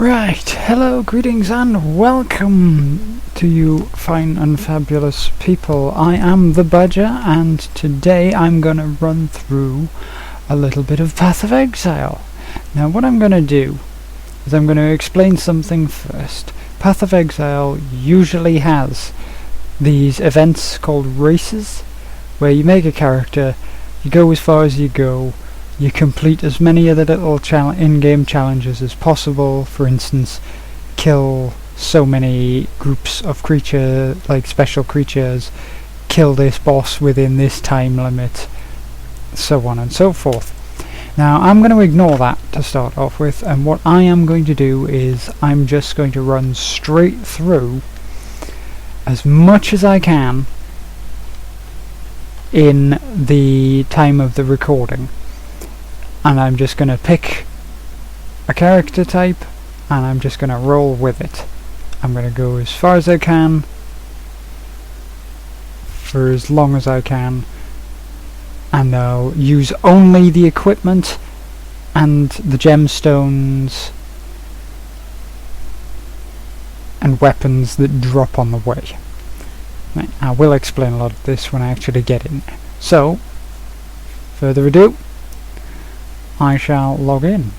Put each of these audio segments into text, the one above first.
Right, hello, greetings and welcome to you fine and fabulous people. I am the Badger and today I'm going to run through a little bit of Path of Exile. Now what I'm going to do is I'm going to explain something first. Path of Exile usually has these events called races where you make a character, you go as far as you go, you complete as many of the little in-game challenges as possible. For instance, kill so many groups of like special creatures, kill this boss within this time limit, so on and so forth. Now I'm going to ignore that to start off with, and what I am going to do is I'm just going to run straight through as much as I can in the time of the recording. And I'm just going to pick a character type and I'm just going to roll with it. I'm going to go as far as I can for as long as I can, and I'll use only the equipment and the gemstones and weapons that drop on the way. Right, I will explain a lot of this when I actually get in there. So, further ado, I shall log in.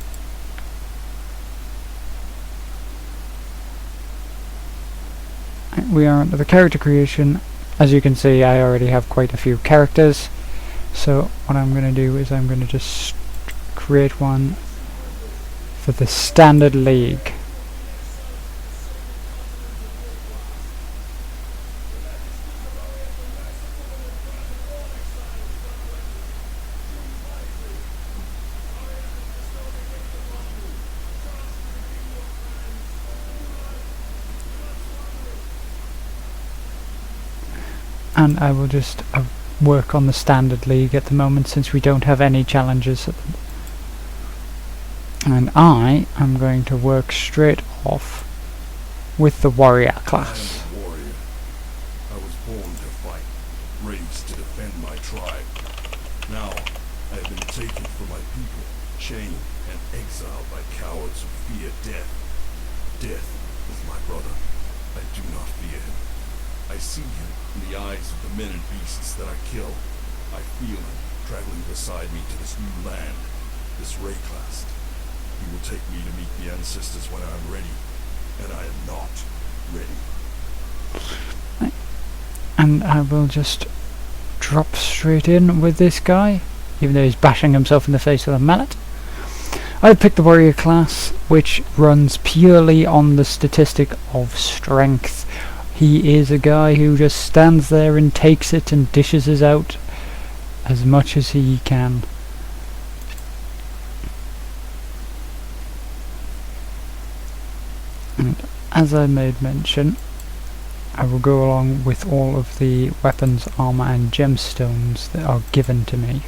We are under the character creation. As you can see, I already have quite a few characters, so what I'm going to do is I'm going to just create one for the standard league. And I will just work on the standard league at the moment since we don't have any challenges. And I am going to work straight off with the warrior class. I am a warrior. I was born to fight, raised to defend my tribe. Now I have been taken from my people, chained and exiled by cowards who fear death. Death is my brother. I do not fear him. I see him in the eyes of the men and beasts that I kill. I feel him traveling beside me to this new land, this Rayclast. He will take me to meet the ancestors when I am ready, and I am not ready. And I will just drop straight in with this guy, even though he's bashing himself in the face with a mallet. I've picked the warrior class, which runs purely on the statistic of strength. He is a guy who just stands there and takes it and dishes us out as much as he can. And as I made mention, I will go along with all of the weapons, armor and gemstones that are given to me.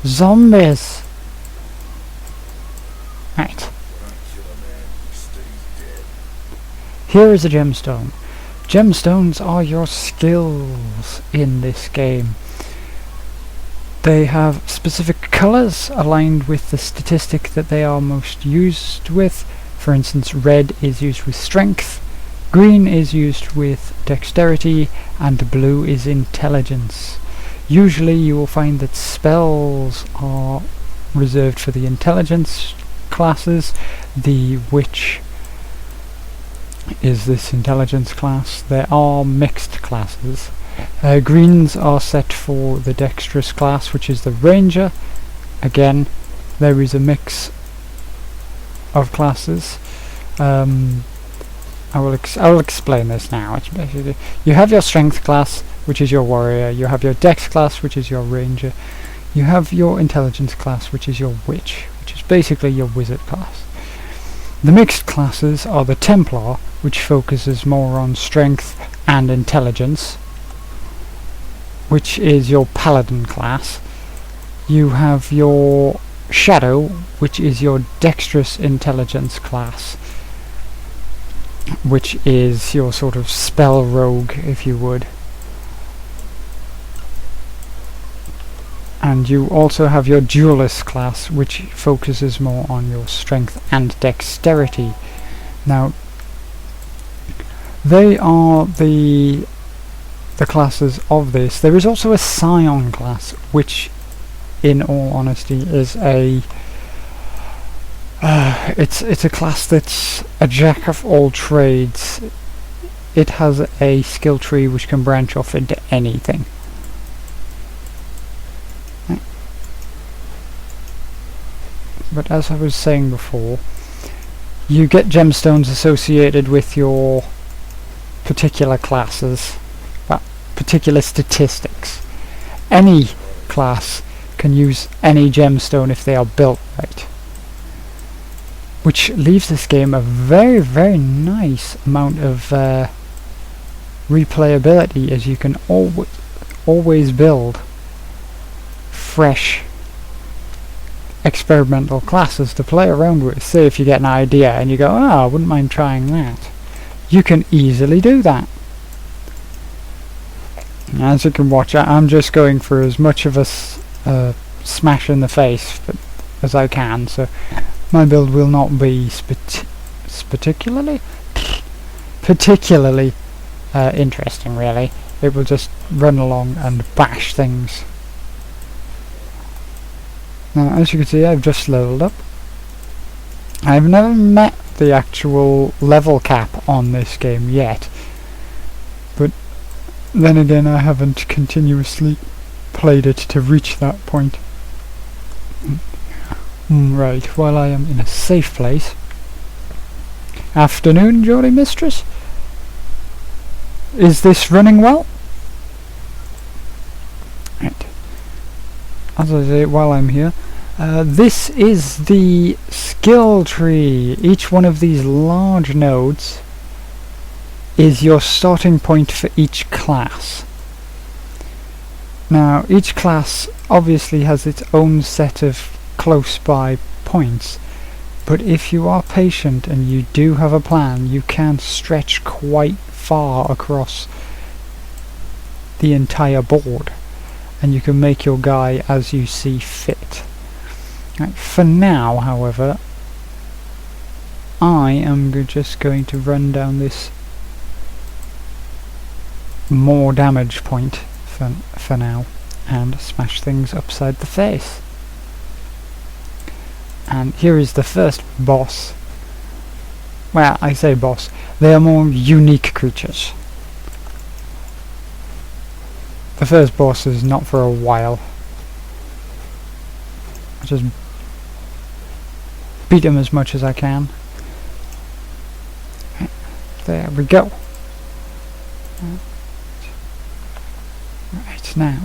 Zombies! Right. Here is a gemstone. Gemstones are your skills in this game. They have specific colours aligned with the statistic that they are most used with. For instance, red is used with strength, green is used with dexterity, and blue is intelligence. Usually you will find that spells are reserved for the intelligence classes. The witch is this intelligence class. There are mixed classes. Greens are set for the dexterous class, which is the ranger. Again, there is a mix of classes. I will explain this now. It's basically, you have your strength class, which is your warrior, you have your dex class, which is your ranger, you have your intelligence class, which is your witch, which is basically your wizard class. The mixed classes are the Templar, which focuses more on strength and intelligence, which is your paladin class. You have your shadow, which is your dexterous intelligence class, which is your sort of spell rogue, if you would. And you also have your duelist class, which focuses more on your strength and dexterity. Now, they are the classes of this. There is also a scion class, which, in all honesty, is a it's a class that's a jack of all trades. It has a skill tree which can branch off into anything. But as I was saying before, you get gemstones associated with your particular classes, particular statistics. Any class can use any gemstone if they are built right, which leaves this game a very, very nice amount of replayability, as you can always build fresh experimental classes to play around with. Say if you get an idea and you go, I wouldn't mind trying that, you can easily do that. As you can watch, I'm just going for as much of a smash in the face as I can, so my build will not be particularly interesting, really. It will just run along and bash things. Now, as you can see, I've just leveled up. I've never met the actual level cap on this game yet, but then again, I haven't continuously played it to reach that point. Right, while I am in a safe place. Afternoon, jolly mistress. Is this running well? Right. As I say, while I'm here, this is the skill tree. Each one of these large nodes is your starting point for each class. Now, each class obviously has its own set of close by points, but if you are patient and you do have a plan, you can stretch quite far across the entire board, and you can make your guy as you see fit. Right, for now, however, I am just going to run down this more damage point for now and smash things upside the face. And here is the first boss. Well, I say boss, they are more unique creatures. The first boss is not for a while. I just beat him as much as I can. There we go. Right, now,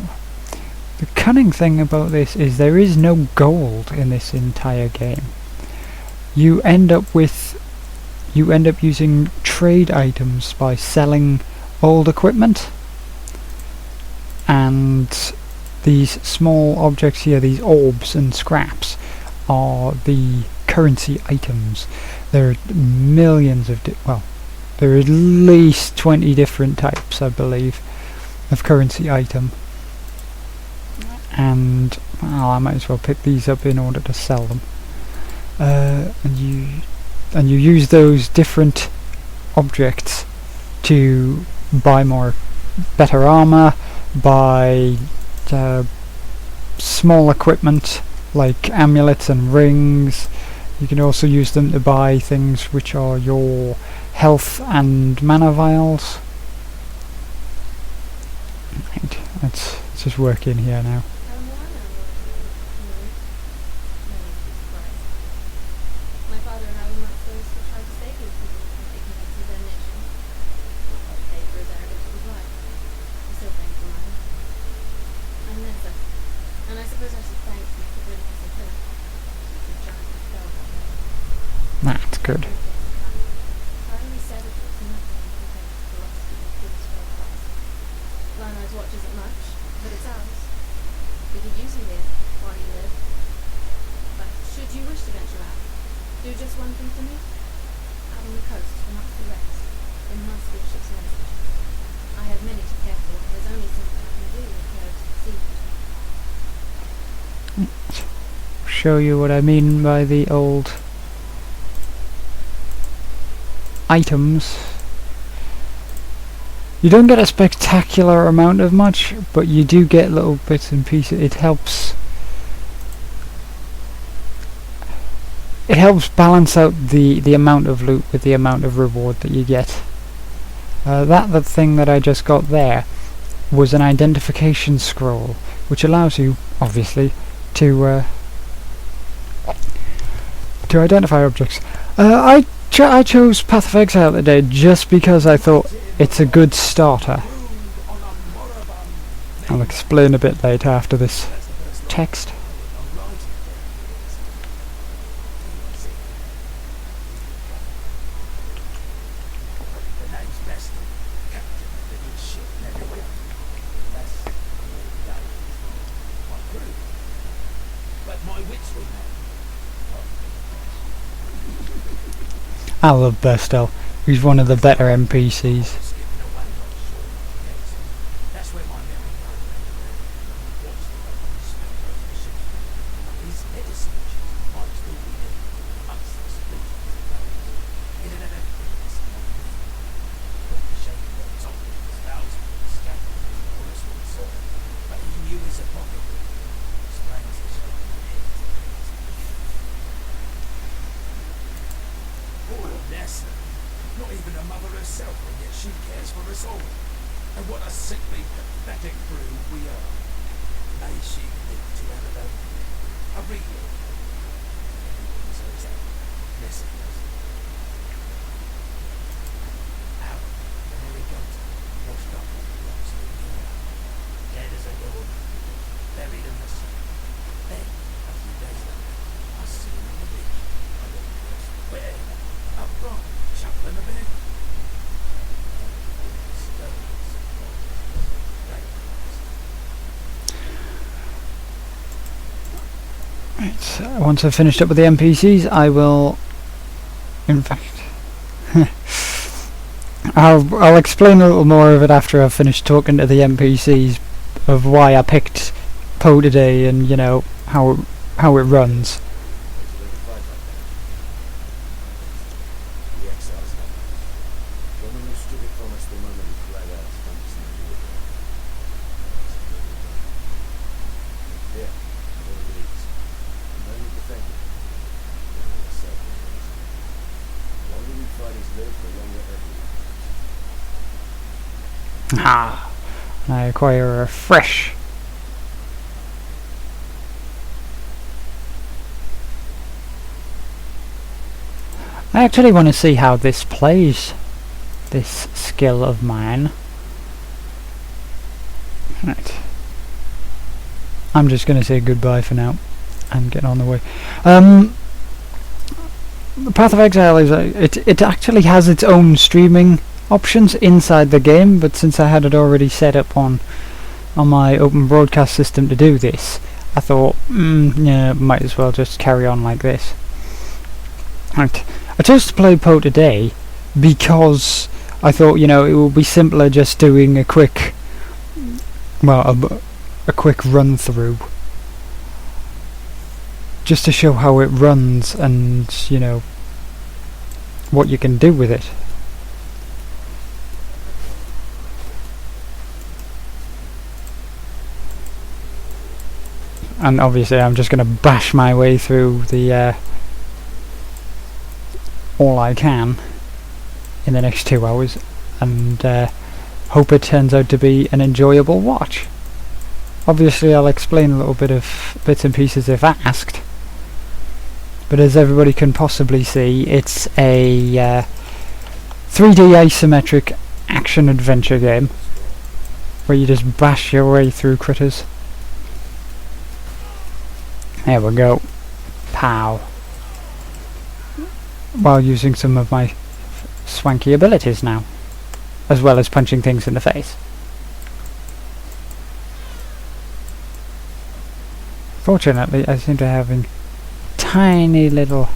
the cunning thing about this is there is no gold in this entire game. You end up using trade items by selling old equipment, and these small objects here, these orbs and scraps, are the currency items. There are millions of there are at least 20 different types, I believe, of currency item, and well, I might as well pick these up in order to sell them. And you use those different objects to buy better armor, buy small equipment like amulets and rings. You can also use them to buy things which are your health and mana vials. Right, let's just work in here now. That's good. but it's ours. We could use you here while you live. But should you wish to venture out, do just one thing for me. Out on the coast, for monthly rest, there must be a ship's message. I have many to care for. There's only something I can do if there's sea. Show you what I mean by the old items. You don't get a spectacular amount of much, but you do get little bits and pieces. It helps balance out the amount of loot with the amount of reward that you get. The thing that I just got there was an identification scroll, which allows you, obviously, to identify objects. I chose Path of Exile today just because I thought it's a good starter. I'll explain a bit later after this text. I love Bestel. He's one of the better NPCs. Not even a mother herself, and yet she cares for us all. And what a sickly, pathetic brood we are. May she live to elevate. I read it. So is that messages. Out, the merry goat, washed up on the rocks of the air. Dead as a dog, buried in the sun. Then, a few days later, I see him on the beach. I don't know where. Upright, shuffling a bit. Right, once I've finished up with the NPCs, I will... In fact... I'll explain a little more of it after I've finished talking to the NPCs of why I picked PoE today and, you know, how it runs. Ah, and I acquire a fresh. I actually want to see how this plays, this skill of mine. Right. I'm just going to say goodbye for now. I'm getting on the way. Path of Exile is it actually has its own streaming options inside the game, but since I had it already set up on my open broadcast system to do this, I thought, yeah, might as well just carry on like this. Right, I chose to play PoE today because I thought, you know, it would be simpler just doing a quick, well, a quick run through, just to show how it runs and, you know, what you can do with it. And obviously I'm just going to bash my way through the all I can in the next 2 hours, and hope it turns out to be an enjoyable watch. Obviously I'll explain a little bit of bits and pieces if asked, but as everybody can possibly see, it's a 3D isometric action adventure game where you just bash your way through critters. There we go. Pow. While using some of my swanky abilities now, as well as punching things in the face. Fortunately, I seem to having tiny little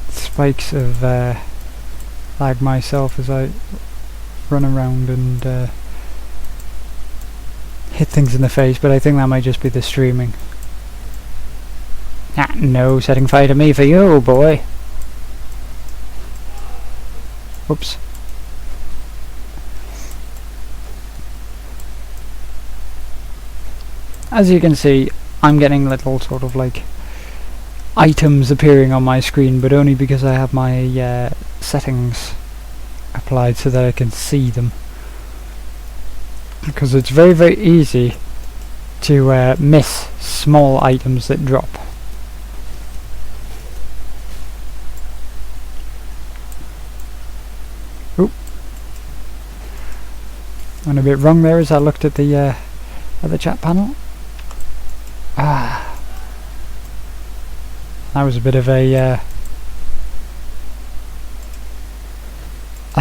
spikes of lag myself as I run around and hit things in the face, but I think that might just be the streaming. Ah, no setting fire to me for you, boy. Whoops. As you can see, I'm getting little sort of like items appearing on my screen, but only because I have my settings applied so that I can see them. Because it's very, very easy to miss small items that drop. Oop. Went a bit wrong there as I looked at the chat panel. Ah, that was a bit of a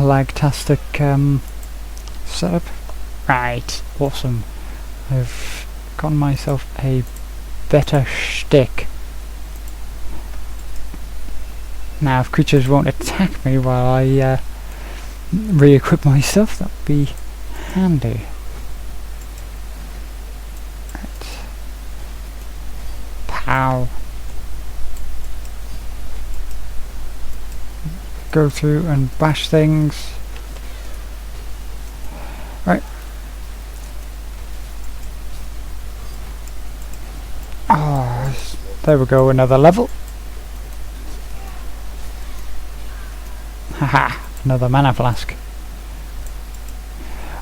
lag-tastic setup. Right, awesome. I've gotten myself a better shtick. Now, if creatures won't attack me while I re-equip my stuff, that would be handy. Pow. Go through and bash things. Right. Oh, there we go, another level. Haha, another mana flask.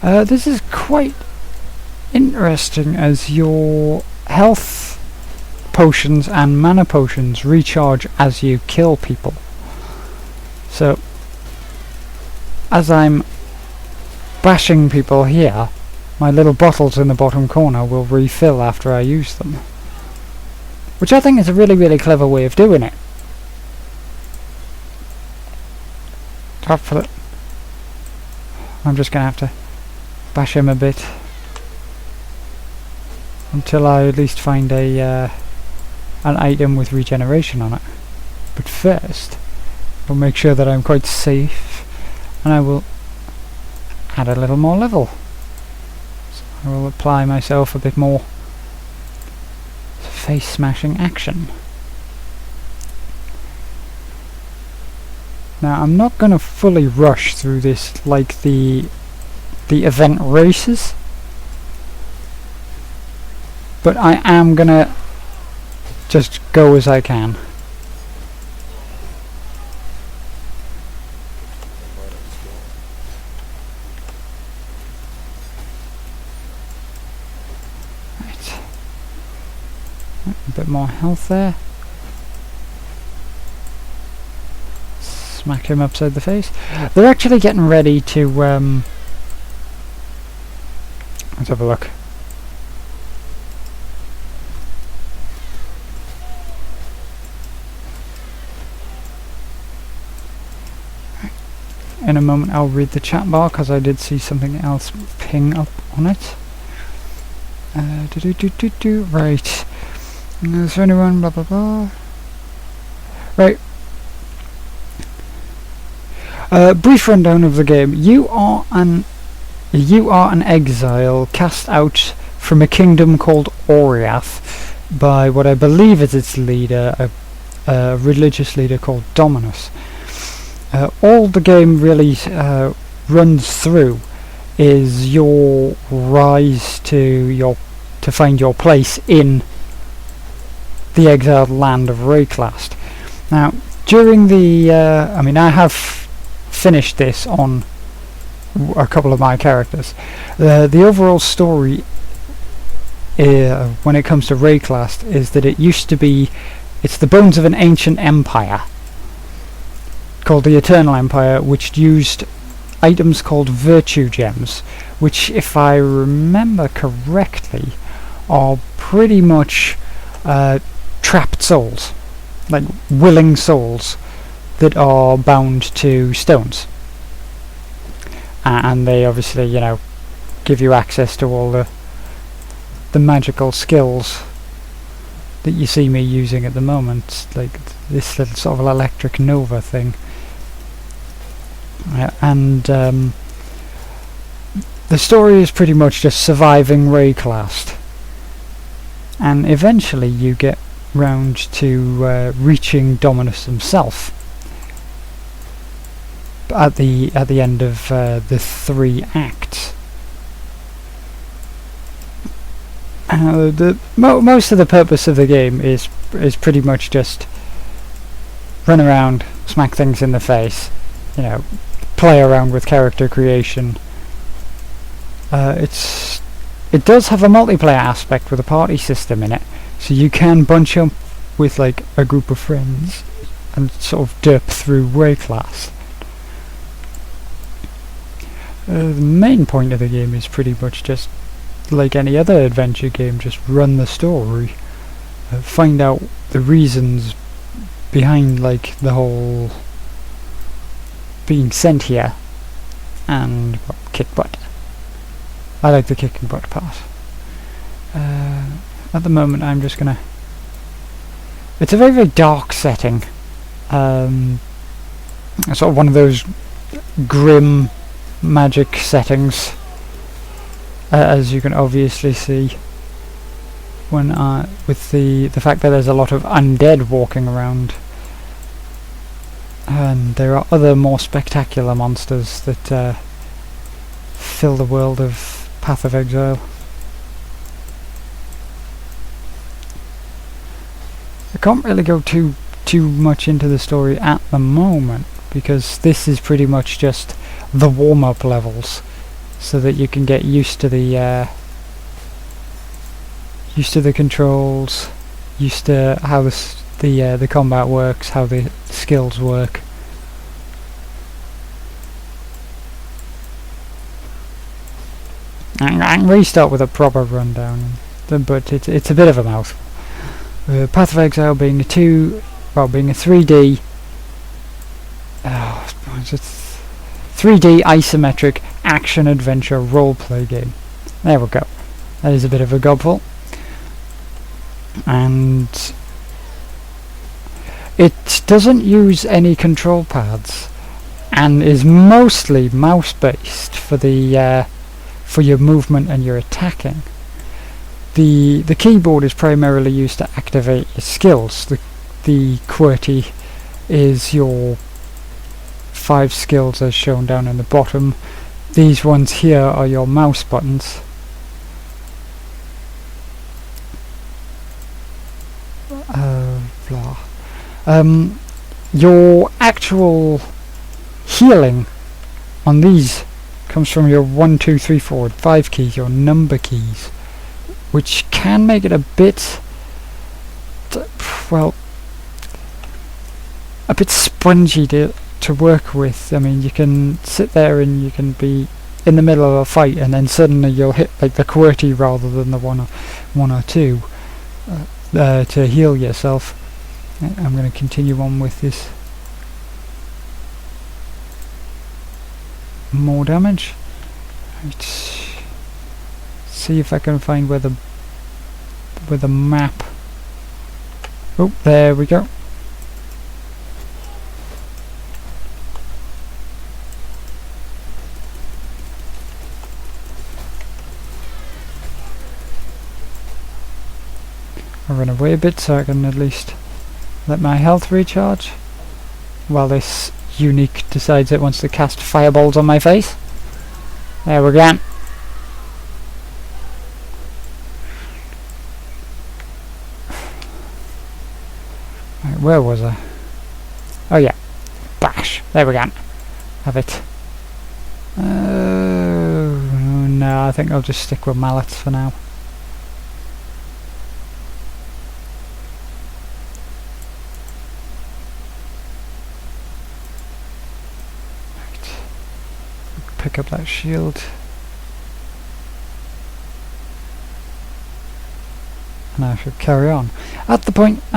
This is quite interesting as your health potions and mana potions recharge as you kill people. So, as I'm bashing people here, my little bottles in the bottom corner will refill after I use them. Which I think is a really, really clever way of doing it. Top for it. I'm just going to have to bash him a bit until I at least find a an item with regeneration on it. But first, I'll make sure that I'm quite safe, and I will add a little more level. So I will apply myself a bit more face smashing action. Now I'm not going to fully rush through this like the event races, but I am going to just go as I can. Right. A bit more health there. Smack him upside the face. They're actually getting ready to let's have a look. In a moment I'll read the chat bar because I did see something else ping up on it. Right. Is there anyone? Blah blah blah. Right. Brief rundown of the game. You are an exile cast out from a kingdom called Oriath by what I believe is its leader, a religious leader called Dominus. All the game really runs through is your rise to find your place in the exiled land of Rayclast. Now, during the I mean, I have finished this on a couple of my characters. The overall story when it comes to Rayclast is that it used to be, it's the bones of an ancient empire called the Eternal Empire, which used items called virtue gems, which, if I remember correctly, are pretty much trapped souls, like willing souls that are bound to stones, and they obviously, you know, give you access to all the magical skills that you see me using at the moment, like this little sort of electric nova thing. And the story is pretty much just surviving Rayclast, and eventually you get round to reaching Dominus himself at the end of the 3 acts. Most of the purpose of the game is pretty much just run around, smack things in the face, you know, play around with character creation. It does have a multiplayer aspect with a party system in it, so you can bunch up with like a group of friends and sort of derp through Rayclast. The main point of the game is pretty much just like any other adventure game, just run the story, find out the reasons behind like the whole being sent here, and well, kick butt. I like the kicking butt part. At the moment I'm just gonna... It's a very, very dark setting. Sort of one of those grim magic settings, as you can obviously see when with the fact that there's a lot of undead walking around, and there are other more spectacular monsters that fill the world of Path of Exile. I can't really go too much into the story at the moment, because this is pretty much just the warm-up levels, so that you can get used to the controls, used to how the combat works, how the skills work. I can restart with a proper rundown, but it's a bit of a mouthful. Path of Exile being a 3D, 3D isometric action-adventure role-play game. There we go. That is a bit of a gobful. And it doesn't use any control pads, and is mostly mouse-based for the for your movement and your attacking. The keyboard is primarily used to activate your skills. The QWERTY is your 5 skills as shown down in the bottom. These ones here are your mouse buttons. Your actual healing on these comes from your 1, 2, 3, 4, and 5 keys, your number keys, which can make it a bit, well, a bit spongy to work with. I mean, you can sit there and you can be in the middle of a fight, and then suddenly you'll hit like the QWERTY rather than the 1 or 2 to heal yourself. I'm going to continue on with this. More damage. Right. See if I can find where the map. Oh, there we go. I'll run away a bit so I can at least let my health recharge while this unique decides it wants to cast fireballs on my face. There we go. Right, where was I? Oh yeah, bash. There we go. Have it. No, I think I'll just stick with mallets for now. Pick up that shield, and I should carry on. At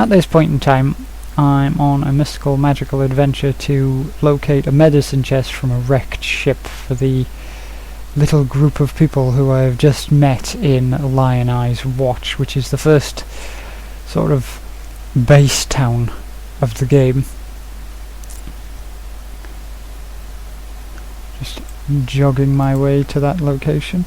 this point in time, I'm on a mystical magical adventure to locate a medicine chest from a wrecked ship for the little group of people who I've just met in Lion Eye's Watch, which is the first sort of base town of the game. Just jogging my way to that location.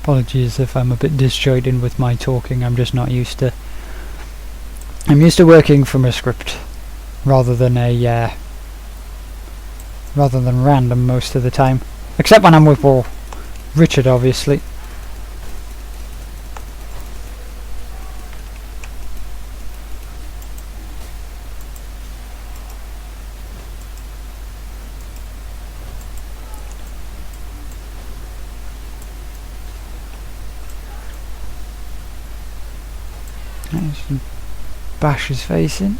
Apologies if I'm a bit disjointed with my talking. I'm just not used to. I'm used to working from a script rather than random most of the time, except when I'm with Richard, obviously. Just bash his face in.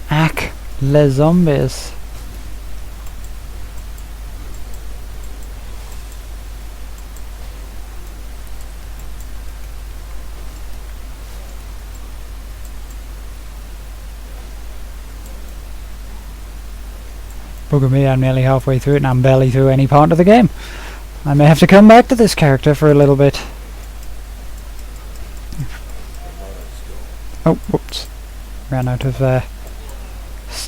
Ack les zombies. Bugger me, I'm nearly halfway through it and I'm barely through any part of the game. I may have to come back to this character for a little bit. Oh, whoops. Ran out of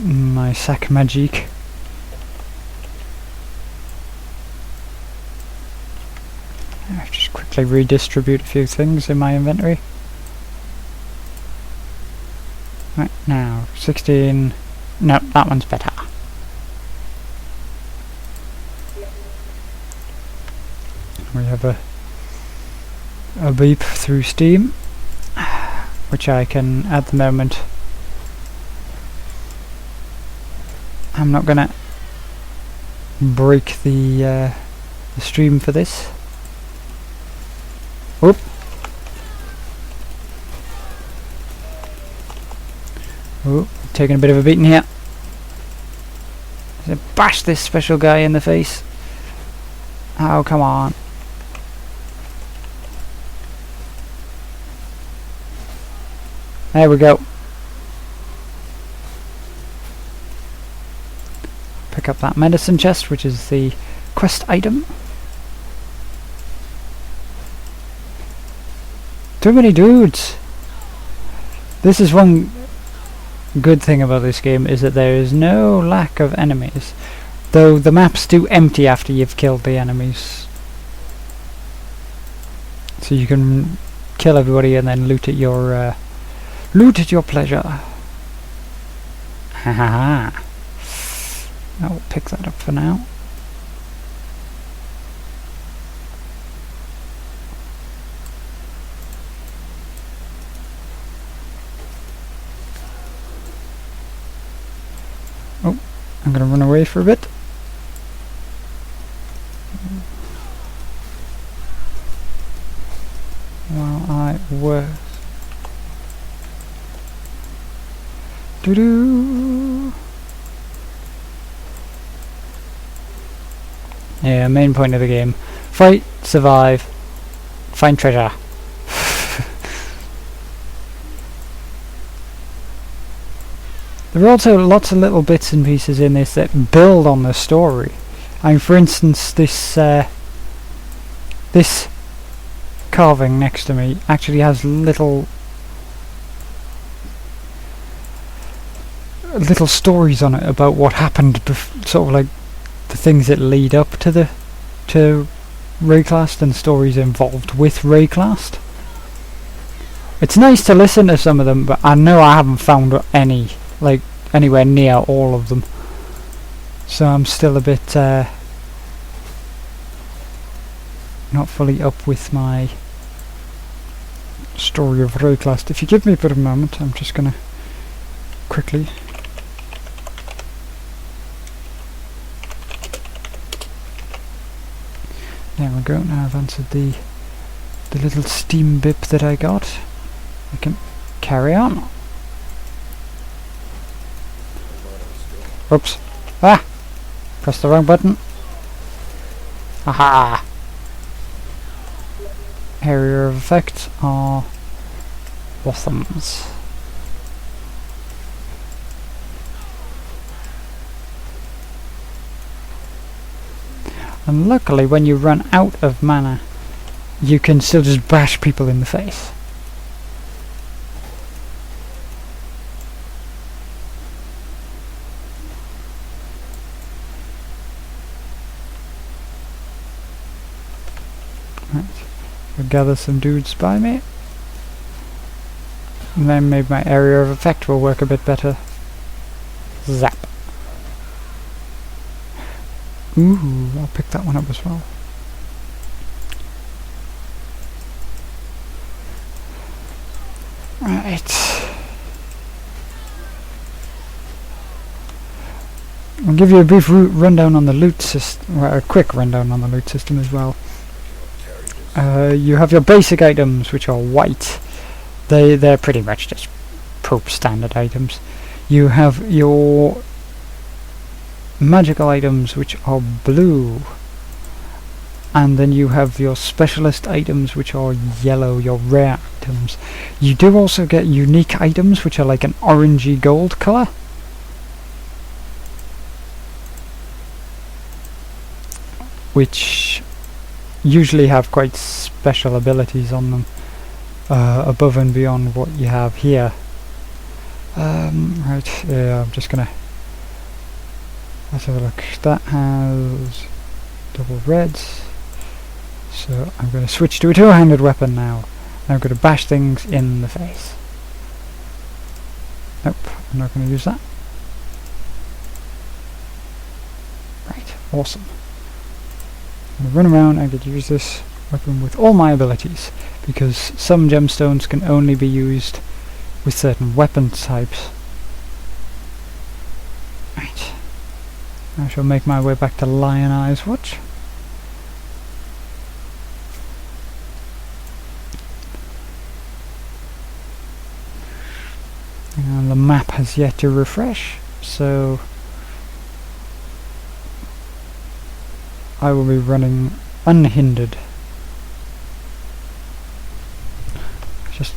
my sac magique. I'll just quickly redistribute a few things in my inventory. Right, now, 16... No, that one's better. We have a beep through Steam, which I can, at the moment, I'm not gonna break the stream for this. Whoop. Oh, taking a bit of a beating here. Bash this special guy in the face. Oh, come on. There we go. Pick up that medicine chest, which is the quest item. Too many dudes! This is one good thing about this game, is that there is no lack of enemies. Though the maps do empty after you've killed the enemies. So you can kill everybody and then loot at your pleasure. Ha ha ha. I'll pick that up for now. Oh, I'm gonna run away for a bit. While I work. Doo-doo. Yeah, main point of the game. Fight, survive, find treasure. There are also lots of little bits and pieces in this that build on the story. I mean, for instance, this carving next to me actually has little stories on it about what happened, sort of like the things that lead up to Rayclast and stories involved with Rayclast. It's nice to listen to some of them, but I know I haven't found any, like, anywhere near all of them. So I'm still a bit not fully up with my story of Rayclast. If you give me a bit of a moment, I'm just gonna quickly there we go. Now I've answered the little steam bip that I got. I can carry on. Oops. Ah! Pressed the wrong button. Aha! Area of effect are blossoms. And luckily when you run out of mana, you can still just bash people in the face. Right, we'll gather some dudes by me. And then maybe my area of effect will work a bit better. Zap. Ooh, I'll pick that one up as well. Right. I'll give you a brief rundown on the loot system, well, a quick rundown on the loot system as well. You have your basic items, which are white. They're pretty much just Pope standard items. You have your magical items, which are blue. And then you have your specialist items, which are yellow, your rare items. You do also get unique items, which are like an orangey gold colour. Which usually have quite special abilities on them, above and beyond what you have here. Right, yeah, I'm just gonna... Let's have a look. That has double reds. So I'm going to switch to a two-handed weapon now. And I'm going to bash things in the face. Nope, I'm not going to use that. Right, awesome. I'm going to run around and get to use this weapon with all my abilities, because some gemstones can only be used with certain weapon types. Right. I shall make my way back to Lion Eyes Watch. And the map has yet to refresh, so I will be running unhindered. Just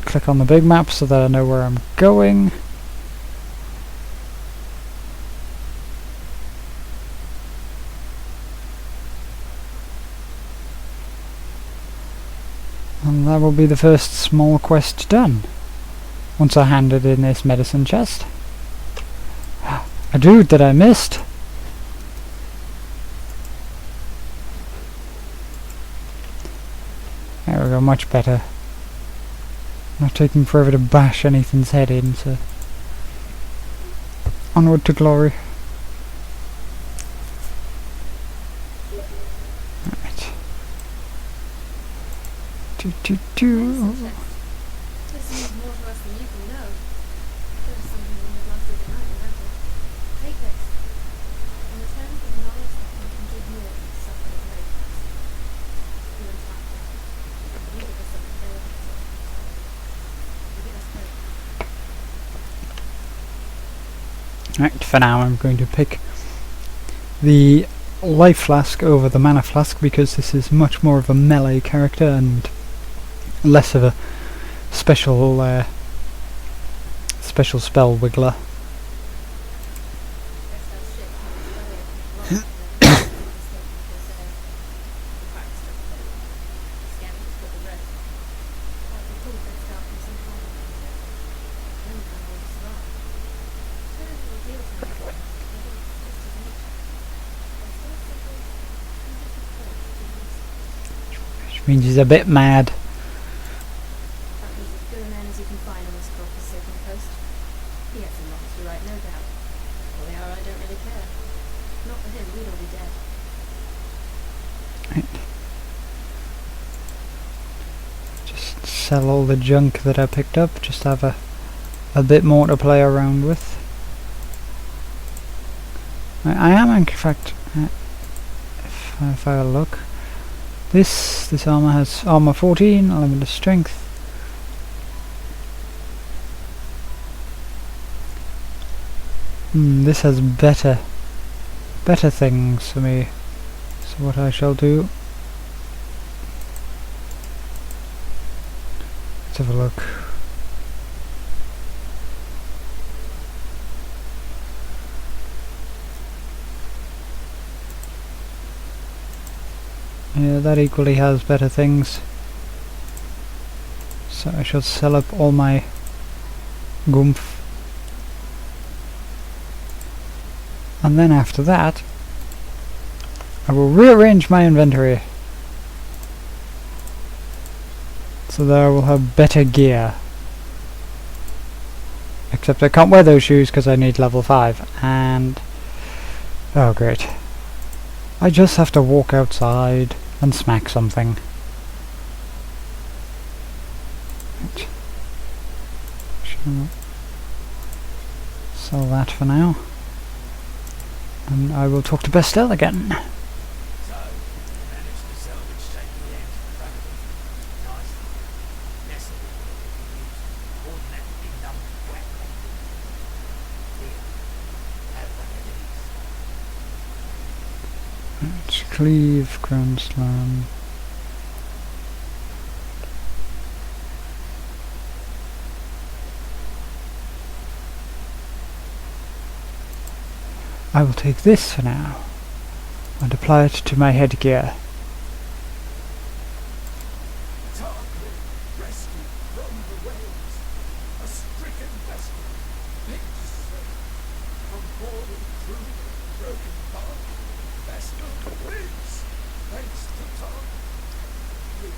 click on the big map so that I know where I'm going. And that will be the first small quest done. Once I handed in this medicine chest. A dude that I missed. There we go, much better. Not taking forever to bash anything's head in, so... Onward to glory. Alright. This means more to us than you can know. There's something in the last of the night, remember? Take this. In return for the knowledge that you can do more than suffer the great price. You intact it. You give us something better than so. You give us hope. Right, for now I'm going to pick the life flask over the mana flask, because this is much more of a melee character and less of a special special spell wiggler. Which means he's a bit mad. That means as good a man as you can find on this God-forsaken coast. He had some wrongs to right, no doubt. What they are, I don't really care. Not for him, we'd all be dead. Right. Just sell all the junk that I picked up, just have a bit more to play around with. I am in fact, if I look, this armor has armor 14, 11 to strength. This has better things for me. So what I shall do, let's have a look. Yeah, that equally has better things. So I should sell up all my goomph. And then after that, I will rearrange my inventory. So that I will have better gear. Except I can't wear those shoes because I need level 5. And... oh great. I just have to walk outside and smack something. Right. Shall sell that for now. And I will talk to Bestel again. So, you managed to salvage shaky hands in front of them. Nicely. Less of it will be used. More than that big dumb whack. Here, have one of these. Right, Cleave, Grand Slam. I will take this for now and apply it to my headgear. Target rescued from the waves. A stricken vessel. Big sail. From boarding through the broken bark. Vessel wins. Thanks to Target.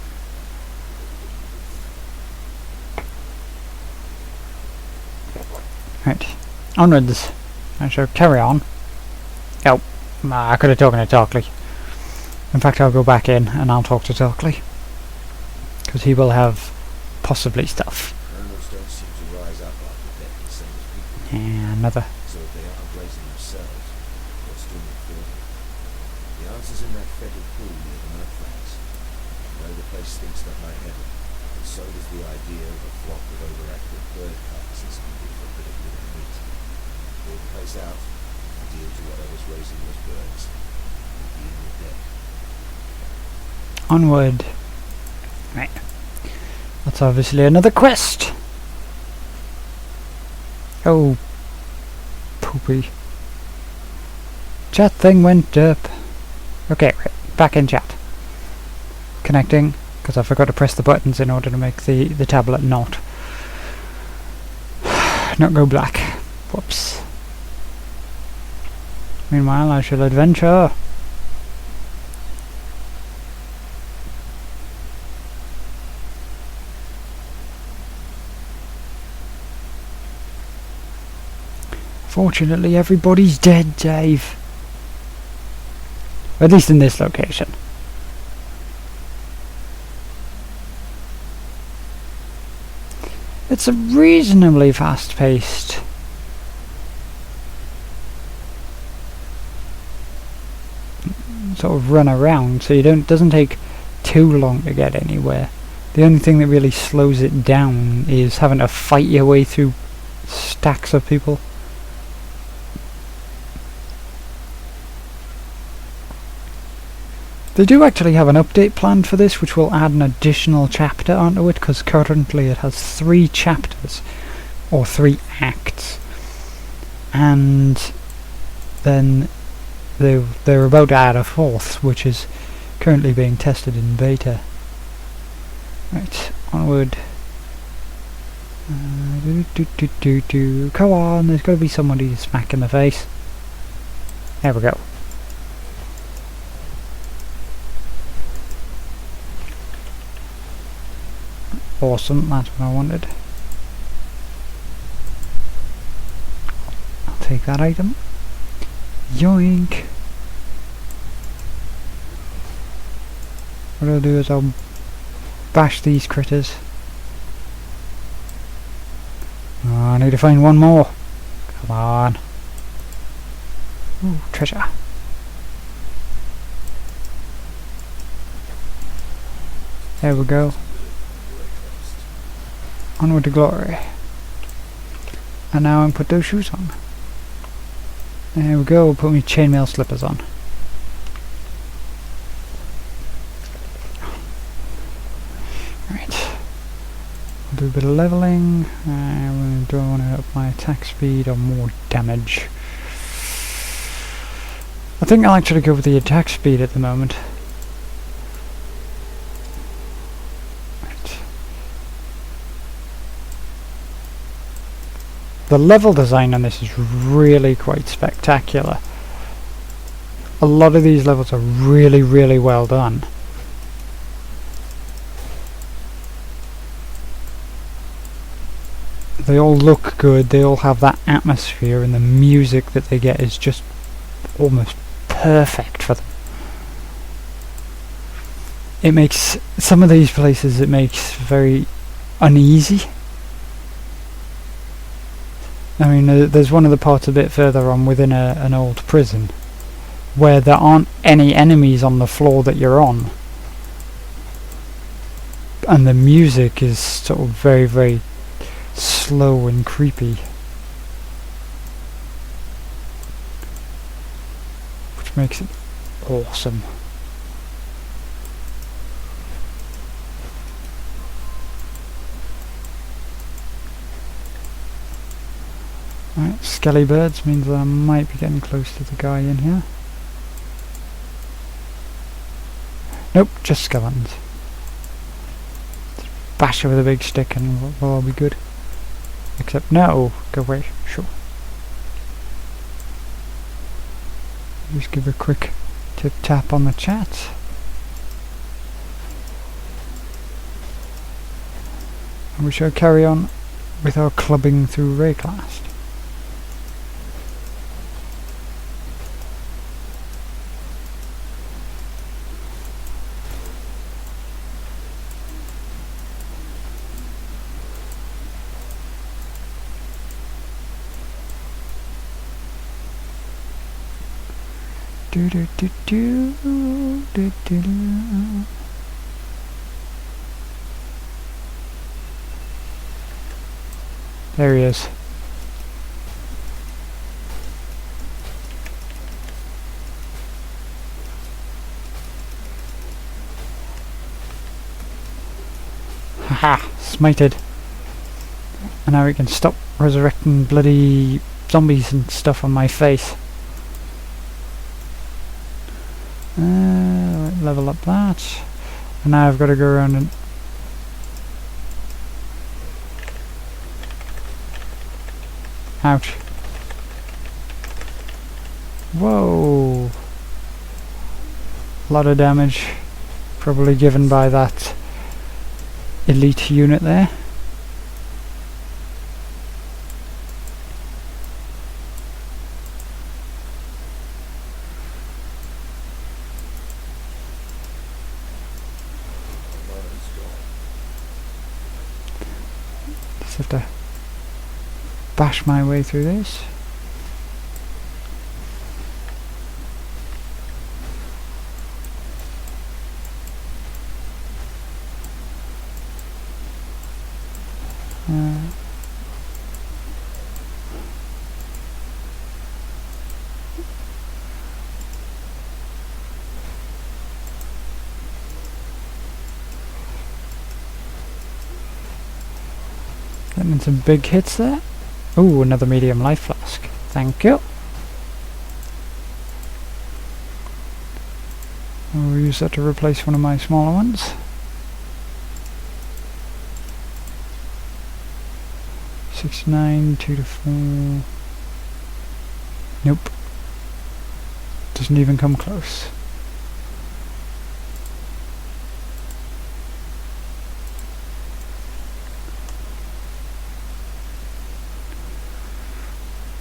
Right, onwards. I shall carry on. Oh, I could have talked to Darkley. In fact, I'll go back in and I'll talk to Darkley. Because he will have possibly stuff. Animals don't seem to rise up after death the same as people. Yeah, another. So if they aren't raising themselves, what's doing it for them? The answer's in that fetid pool near the mudflats. I know the place stinks to high heaven, and so does the idea of a flock of overactive bird carcasses hungry for a bit of living meat. Clear the place out, and deal to whatever's raising those birds. And be in your debt. Onward. Right. That's obviously another quest. Oh. Poopy. Chat thing went up. Okay, right. Back in chat. Connecting, because I forgot to press the buttons in order to make the tablet not go black. Whoops. Meanwhile, I shall adventure. Fortunately, everybody's dead, Dave. At least in this location. It's a reasonably fast-paced sort of run around, so doesn't take too long to get anywhere. The only thing that really slows it down is having to fight your way through stacks of people. They do actually have an update planned for this, which will add an additional chapter onto it, because currently it has 3 chapters, or 3 acts, and then they're about to add a 4th, which is currently being tested in beta. Right, onward. Come on, there's got to be somebody to smack in the face. There we go. Awesome, that's what I wanted. I'll take that item. Yoink! What I'll do is I'll bash these critters. Oh, I need to find one more. Come on. Ooh, treasure. There we go. Onward to glory. And now I can put those shoes on. There we go, put my chainmail slippers on. Right. I'll do a bit of leveling. Do I want to up my attack speed or more damage? I think I'll actually go with the attack speed at the moment. The level design on this is really quite spectacular. A lot of these levels are really, really well done. They all look good, they all have that atmosphere, and the music that they get is just almost perfect for them. It makes some of these places, it makes very uneasy. I mean, there's one of the parts a bit further on within an old prison where there aren't any enemies on the floor that you're on, and the music is sort of very, very slow and creepy, which makes it awesome. Right, skelly birds means that I might be getting close to the guy in here. Nope, just skeletons. Bash her with a big stick and we'll all be good. Except no, go away, sure. Just give a quick tip tap on the chat. And we shall carry on with our clubbing through Rayclast. Do do do do do do do. There he is. Haha, smited. And now we can stop resurrecting bloody zombies and stuff on my face. Level up that, and now I've got to go around and ouch. Whoa, a lot of damage probably given by that elite unit there. Have to bash my way through this. Getting some big hits there. Ooh, another medium life flask. Thank you. I'll use that to replace one of my smaller ones. $69, 2 to 4. Nope. Doesn't even come close.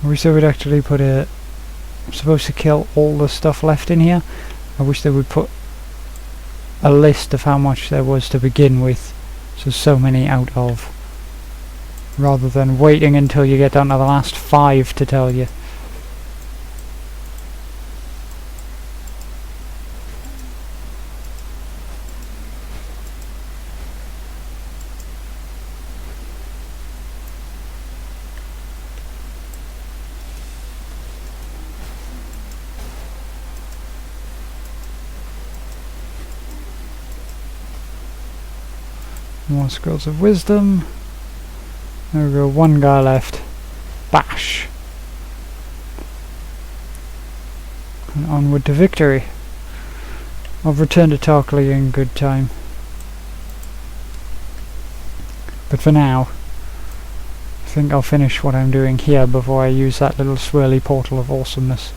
I wish they would actually put a... I'm supposed to kill all the stuff left in here. I wish they would put a list of how much there was to begin with, so many out of, rather than waiting until you get down to the last 5 to tell you. More scrolls of wisdom. There we go, one guy left. Bash! And onward to victory. I've returned to Tarkley in good time. But for now, I think I'll finish what I'm doing here before I use that little swirly portal of awesomeness.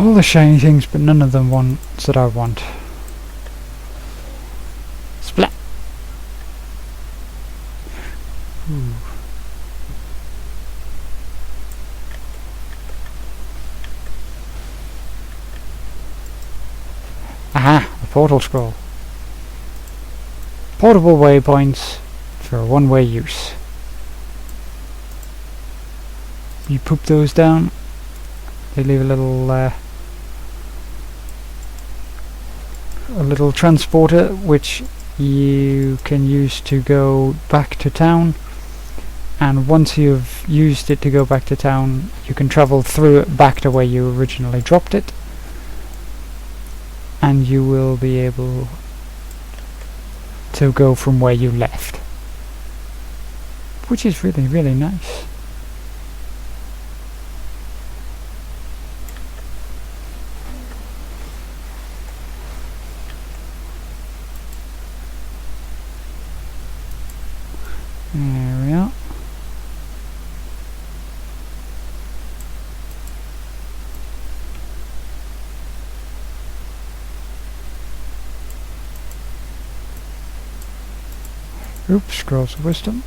All the shiny things, but none of them ones that I want. Splat! Ooh. Aha! A portal scroll. Portable waypoints for one-way use. You poop those down, they leave a little transporter which you can use to go back to town, and once you've used it to go back to town you can travel through it back to where you originally dropped it, and you will be able to go from where you left, which is really, really nice. There we are. Oops, scrolls of wisdom.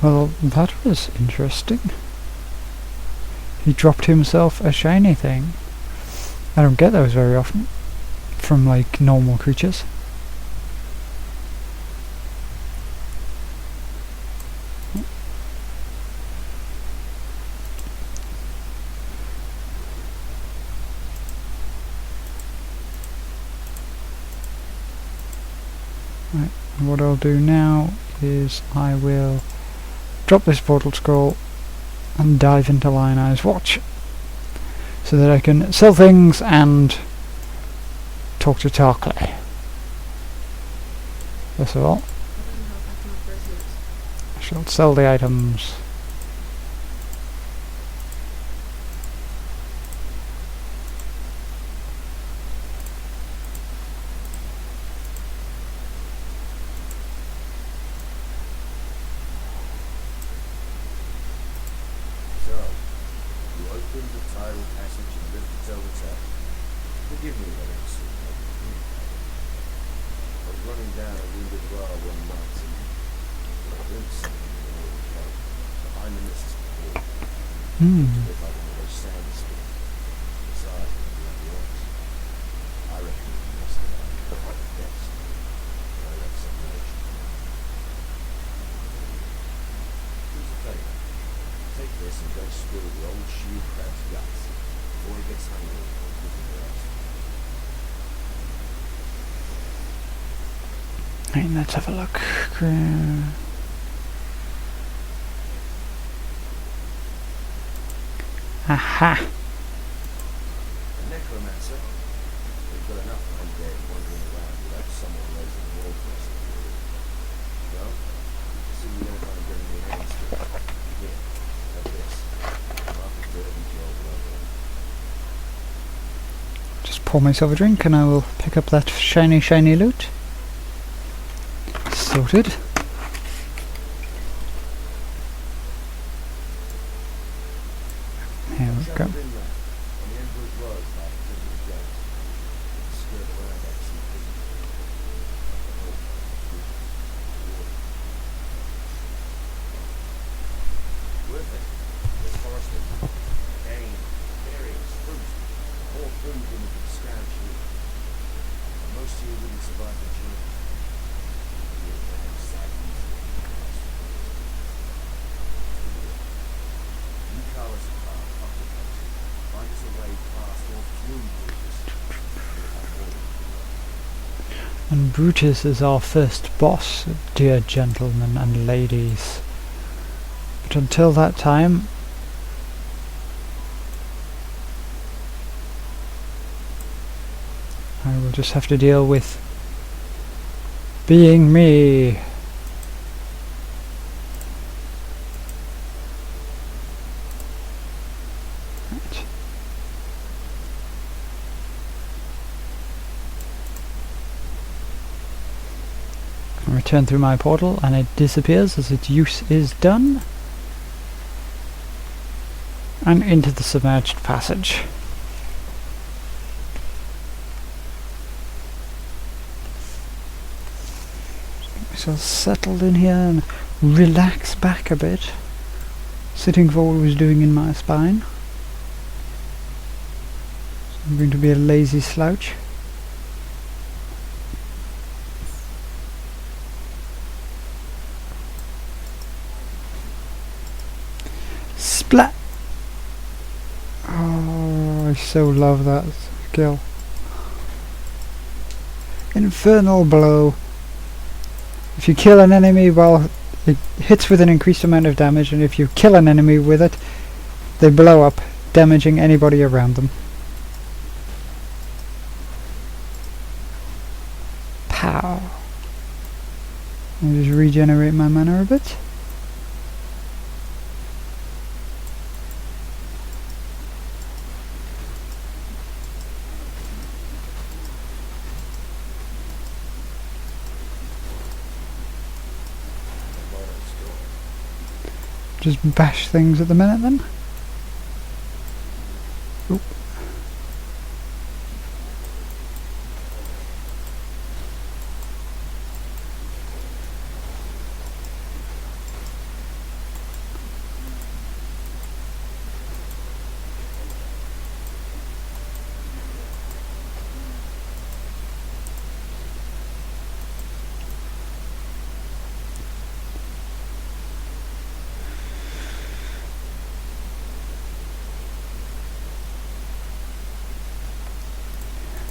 Well, that was interesting. He dropped himself a shiny thing. I don't get those very often from like normal creatures. Right, and what I'll do now is I will drop this portal scroll and dive into Lion Eye's watch so that I can sell things and talk to Tarkley. First of all, I shall sell the items. Right, let's have a look. Aha! A necromancer? We've got enough undead wandering around without someone raising the wall for us. Well, see you don't mind getting your hands dirty. Here, have this. Rather dirty job, well. Just pour myself a drink and I will pick up that shiny, shiny loot. Sorted. Here we go. And Brutus is our first boss, dear gentlemen and ladies. But until that time, I will just have to deal with being me. Right. I return through my portal and it disappears as its use is done. And into the submerged passage. So settled in here and relax back a bit. Sitting forward was doing in my spine. So I'm going to be a lazy slouch. Splat! Oh, I so love that skill. Infernal blow. If you kill an enemy, well, it hits with an increased amount of damage, and if you kill an enemy with it, they blow up, damaging anybody around them. Pow. I'll just regenerate my mana a bit. Just bash things at the minute then. Oop.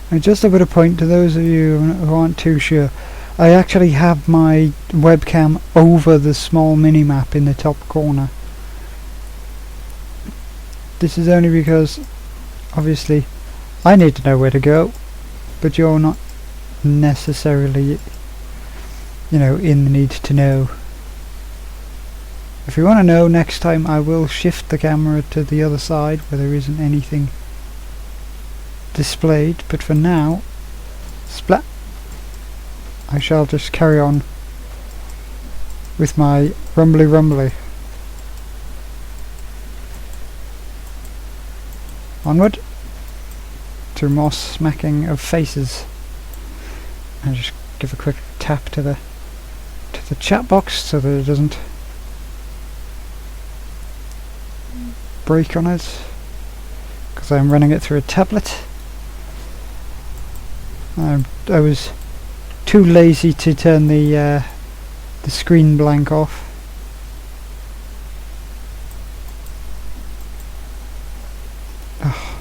And just a bit of point to those of you who aren't too sure, I actually have my webcam over the small mini-map in the top corner. This is only because, obviously, I need to know where to go, but you're not necessarily, you know, in the need to know. If you want to know, next time I will shift the camera to the other side where there isn't anything displayed, but for now, splat, I shall just carry on with my rumbly. Onward to more smacking of faces. And just give a quick tap to the chat box so that it doesn't break on it, because I'm running it through a tablet. I was too lazy to turn the screen blank off. Ugh.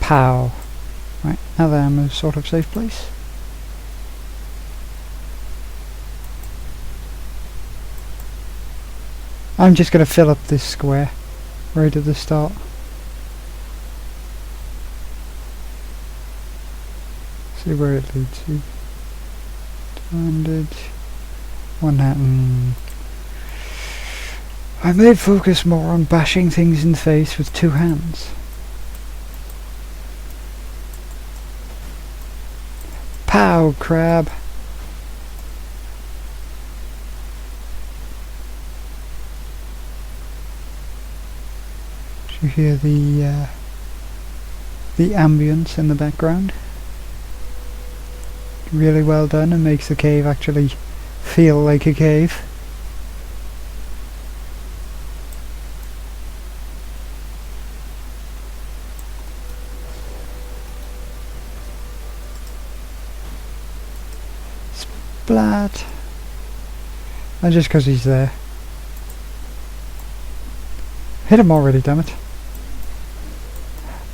Pow. Right, now that I'm in a sort of safe place. I'm just going to fill up this square right at the start. See where it leads to. Bandage. One hand. I may focus more on bashing things in the face with two hands. Pow, crab. You hear the ambience in the background. Really well done, and makes the cave actually feel like a cave. Splat. And just because he's there. Hit him already, damn it.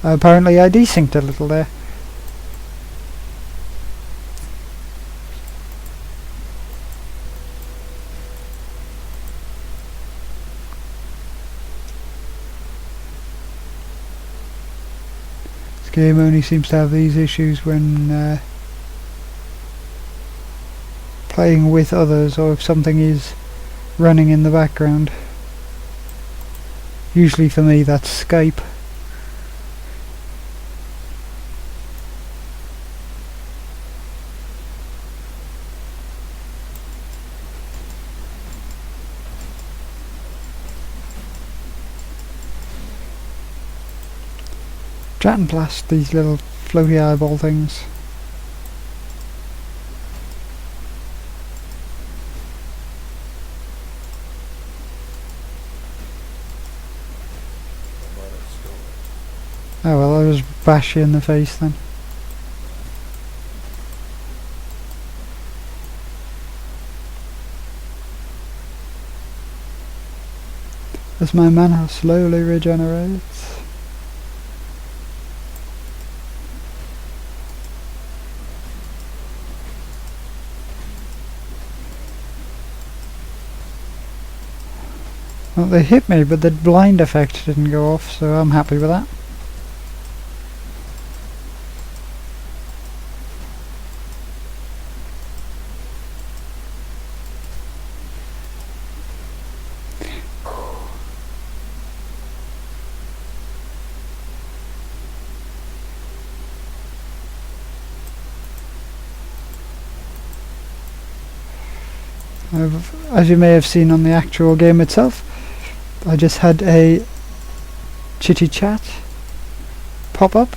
Apparently I desynced a little there. This game only seems to have these issues when playing with others, or if something is running in the background. Usually for me that's Skype. Drat and blast these little floaty eyeball things. Oh well, I'll just bash you in the face then. As my mana slowly regenerates. Well, they hit me, but the blind effect didn't go off, so I'm happy with that. As you may have seen on the actual game itself, I just had a chitty chat pop up,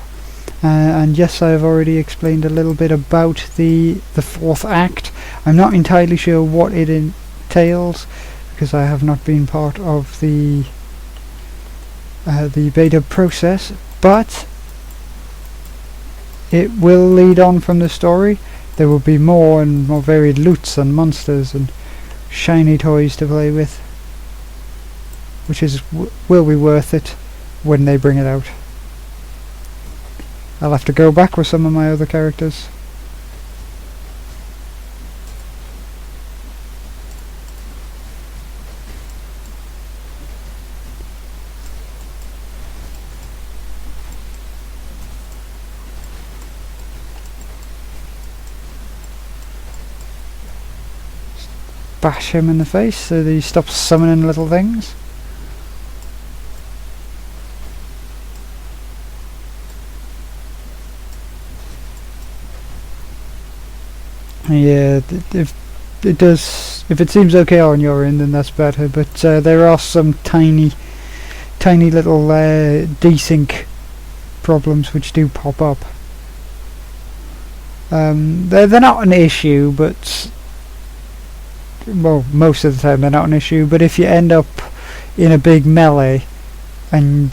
and yes, I have already explained a little bit about the fourth act. I'm not entirely sure what it entails because I have not been part of the beta process, but it will lead on from the story. There will be more and more varied loots and monsters and shiny toys to play with, which will be worth it when they bring it out. I'll have to go back with some of my other characters. Bash him in the face so that he stops summoning little things. Yeah, if it seems okay on your end, then that's better. But there are some tiny little desync problems which do pop up. They're not an issue, but well, most of the time they're not an issue. But if you end up in a big melee and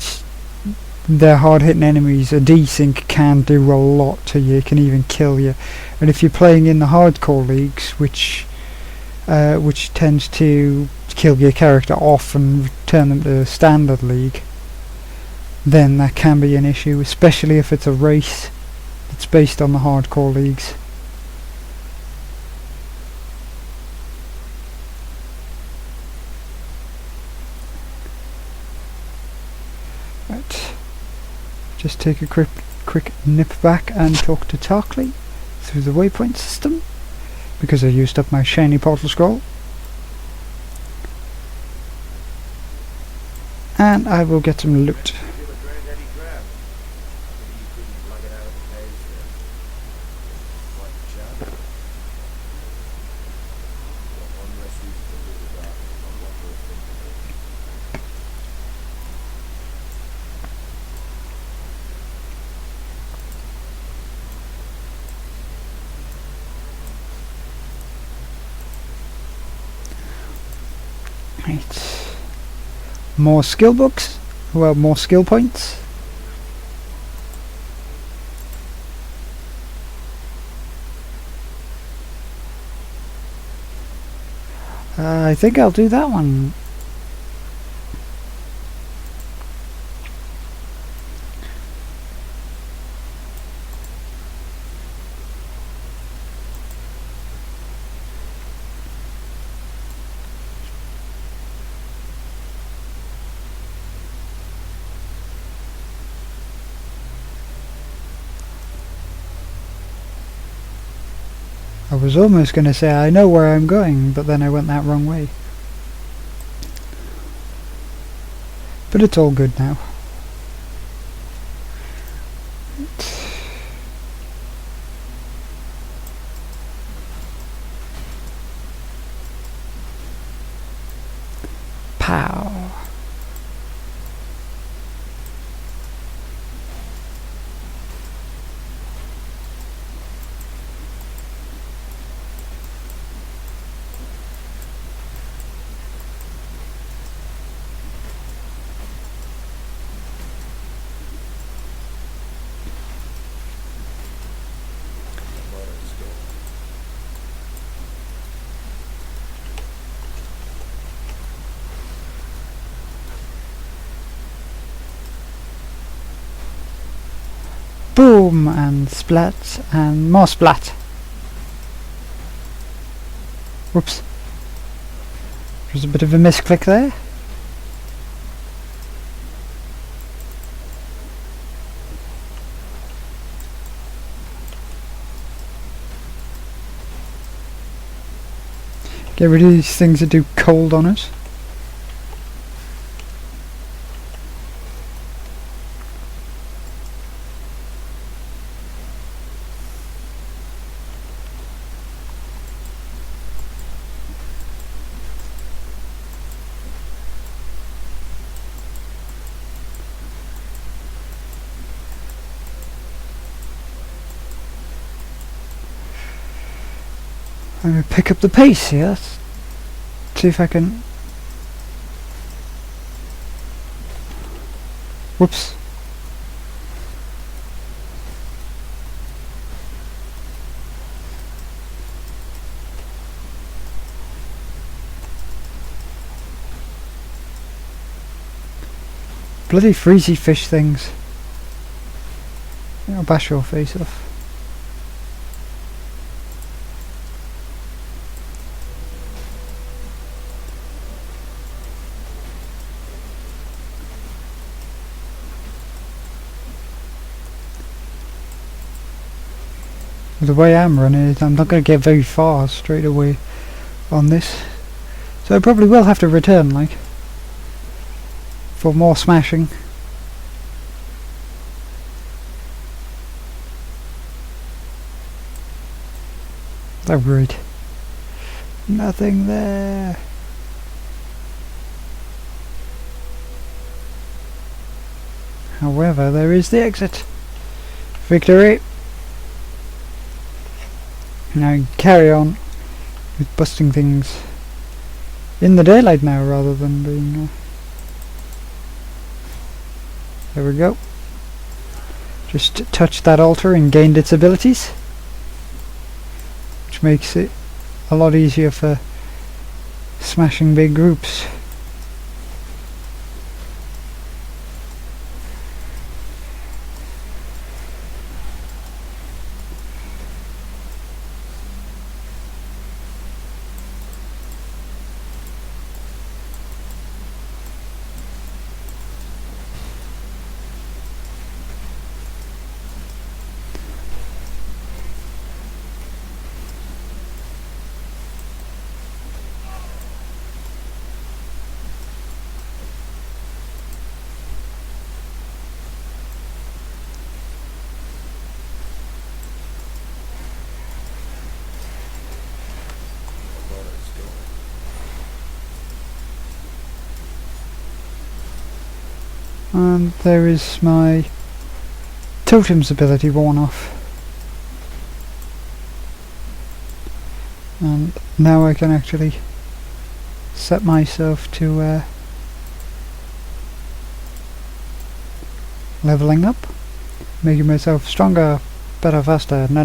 they're hard-hitting enemies, a desync can do a lot to you. It can even kill you. And if you're playing in the hardcore leagues, which tends to kill your character off and return them to standard league, then that can be an issue, especially if it's a race that's based on the hardcore leagues. Right. Just take a quick nip back and talk to Tarkley through the waypoint system, because I used up my shiny portal scroll. And I will get some loot. Right. More skill books. Well, more skill points. I think I'll do that one. I was almost going to say I know where I'm going, but then I went that wrong way. But it's all good now. Pow. Boom, and splat, and more splat. Whoops. There's a bit of a misclick there. Get rid of these things that do cold on us. I'm going to pick up the pace here. Let's see if I can... Whoops. Bloody freezy fish things. I'll bash your face off. The way I'm running it, I'm not going to get very far straight away on this. So I probably will have to return, like, for more smashing. Oh, right. Nothing there. However, there is the exit. Victory! Now carry on with busting things in the daylight now rather than being... There we go. Just touched that altar and gained its abilities, which makes it a lot easier for smashing big groups. And there is my totem's ability worn off. And now I can actually set myself to leveling up, making myself stronger, better, faster. No.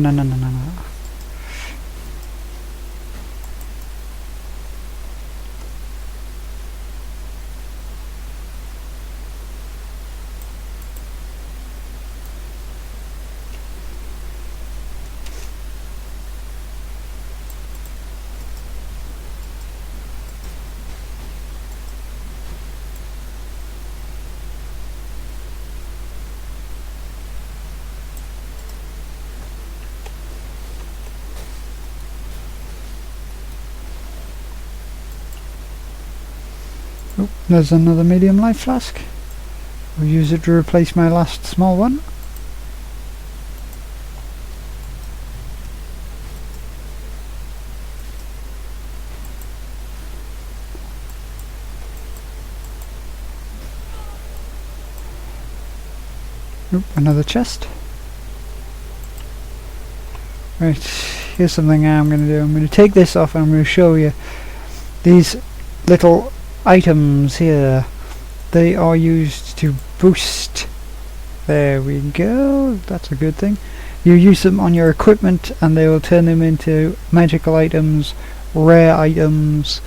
Oh, there's another medium life flask. We'll use it to replace my last small one. Oop, another chest. Right, here's something I'm going to do. I'm going to take this off and I'm going to show you these little items here. They are used to boost. There we go, that's a good thing. You use them on your equipment and they will turn them into magical items, rare items.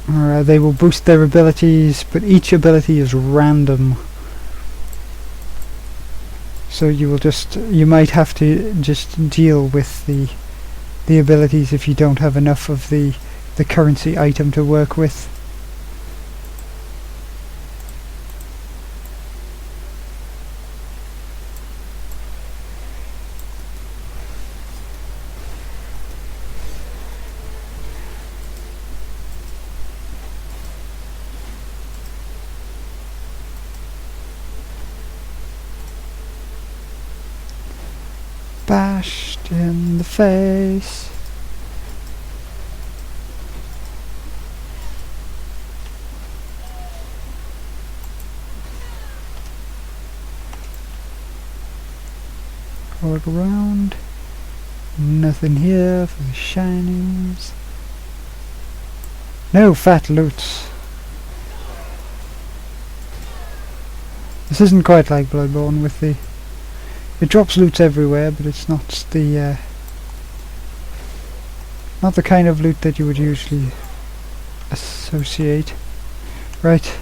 They will boost their abilities, but each ability is random. So you might have to just deal with the abilities if you don't have enough of the currency item to work with. Bashed in the face. Look around. Nothing here for the shinings. No fat loots. This isn't quite like Bloodborne with the... It drops loots everywhere, but it's not the kind of loot that you would usually associate. Right.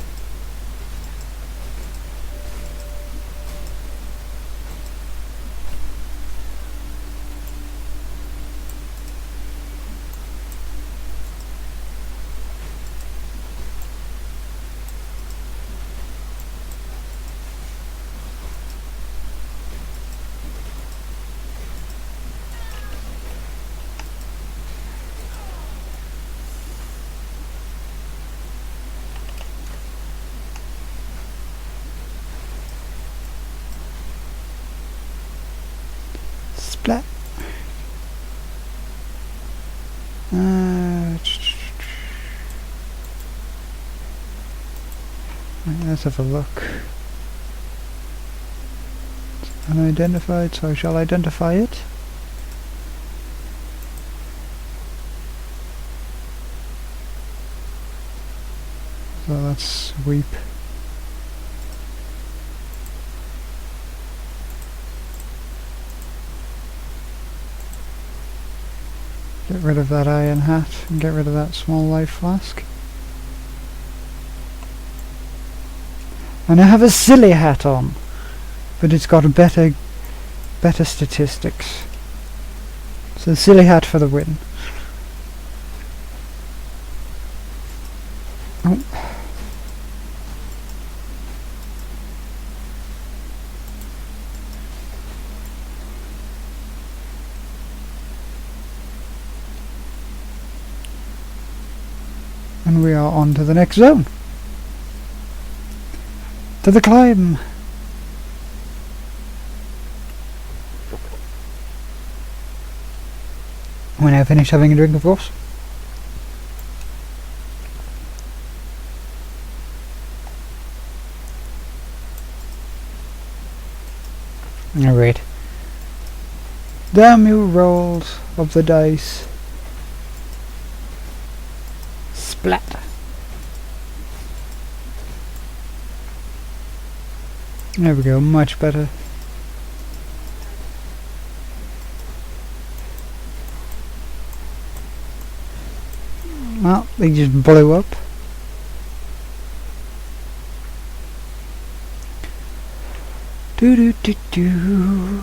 Splat. Let's have a look. It's unidentified, so I shall identify it. So let's sweep. Get rid of that iron hat and get rid of that small life flask. And I have a silly hat on, but it's got a better statistics. So silly hat for the win. Oh. And we are on to the next zone. To the climb. When I finish having a drink, of course. Alright. Damn you rolls of the dice. Splat. There we go, much better. Well, they just blew up. Do do do do.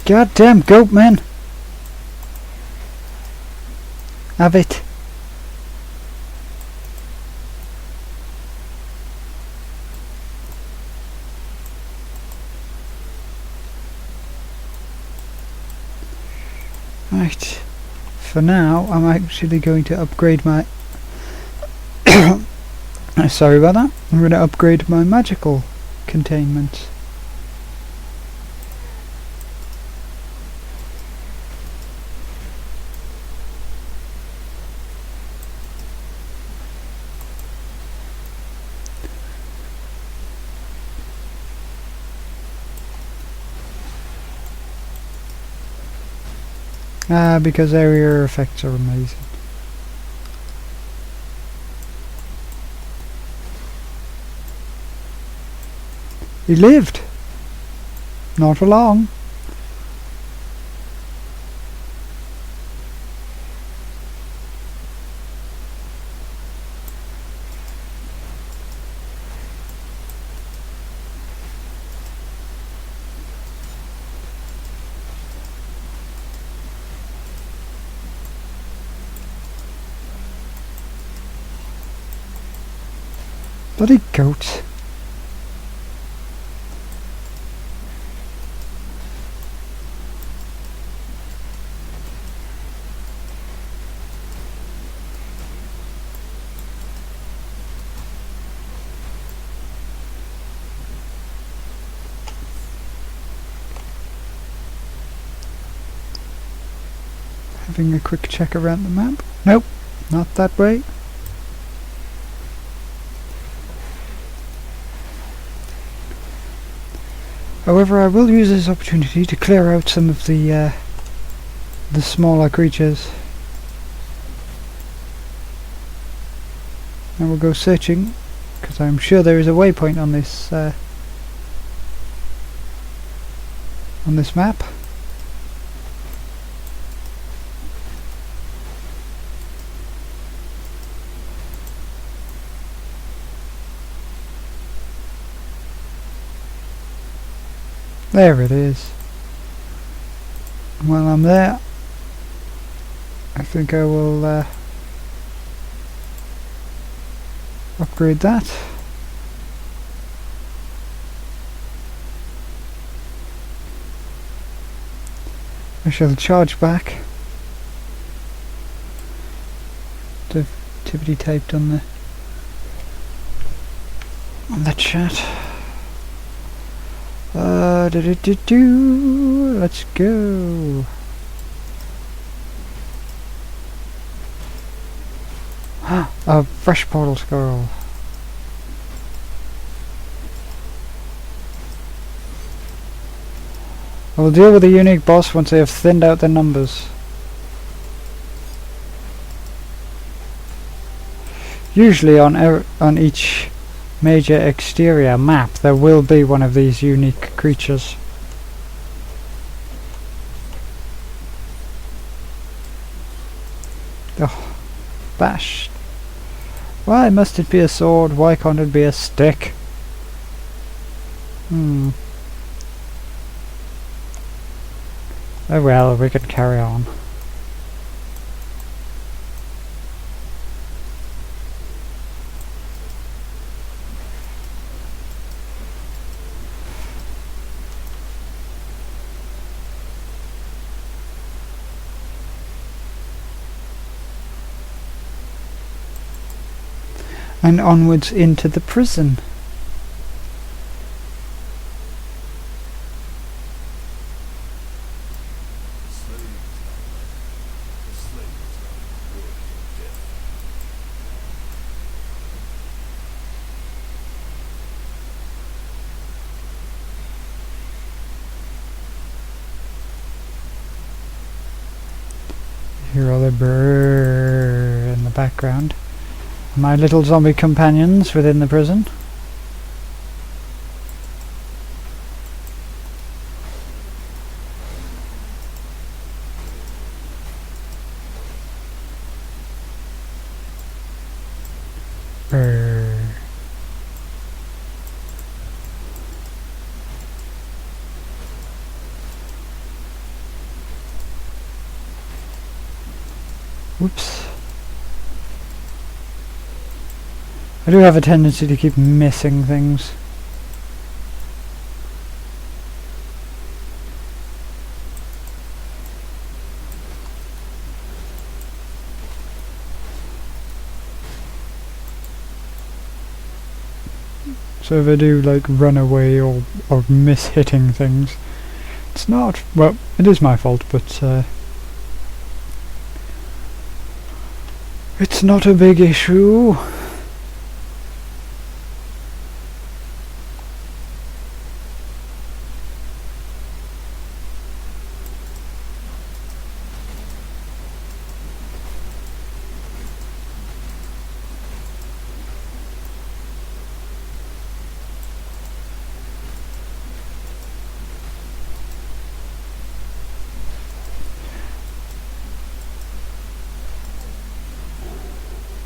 Goddamn goat man! Have it. for now, I'm actually going to upgrade my... sorry about that. I'm going to upgrade my magical containment. Because area effects are amazing. He lived! Not for long. Bloody goat. Having a quick check around the map. Nope, not that way. However, I will use this opportunity to clear out some of the smaller creatures. And we'll go searching, because I'm sure there is a waypoint on this map. There it is. While I'm there, I think I will upgrade that. I shall charge back. The activity typed on the chat. Let's go. A fresh portal scroll. I will deal with the unique boss once they have thinned out their numbers. Usually on each major exterior map there will be one of these unique creatures. Oh, bashed. Why must it be a sword? Why can't it be a stick? Oh well, we can carry on. And onwards into the prison. Hear all the brrrr in the background. My little zombie companions within the prison. Brrr. Whoops. I do have a tendency to keep missing things. So if I do like run away or miss hitting things, it's not, well, it is my fault, but it's not a big issue.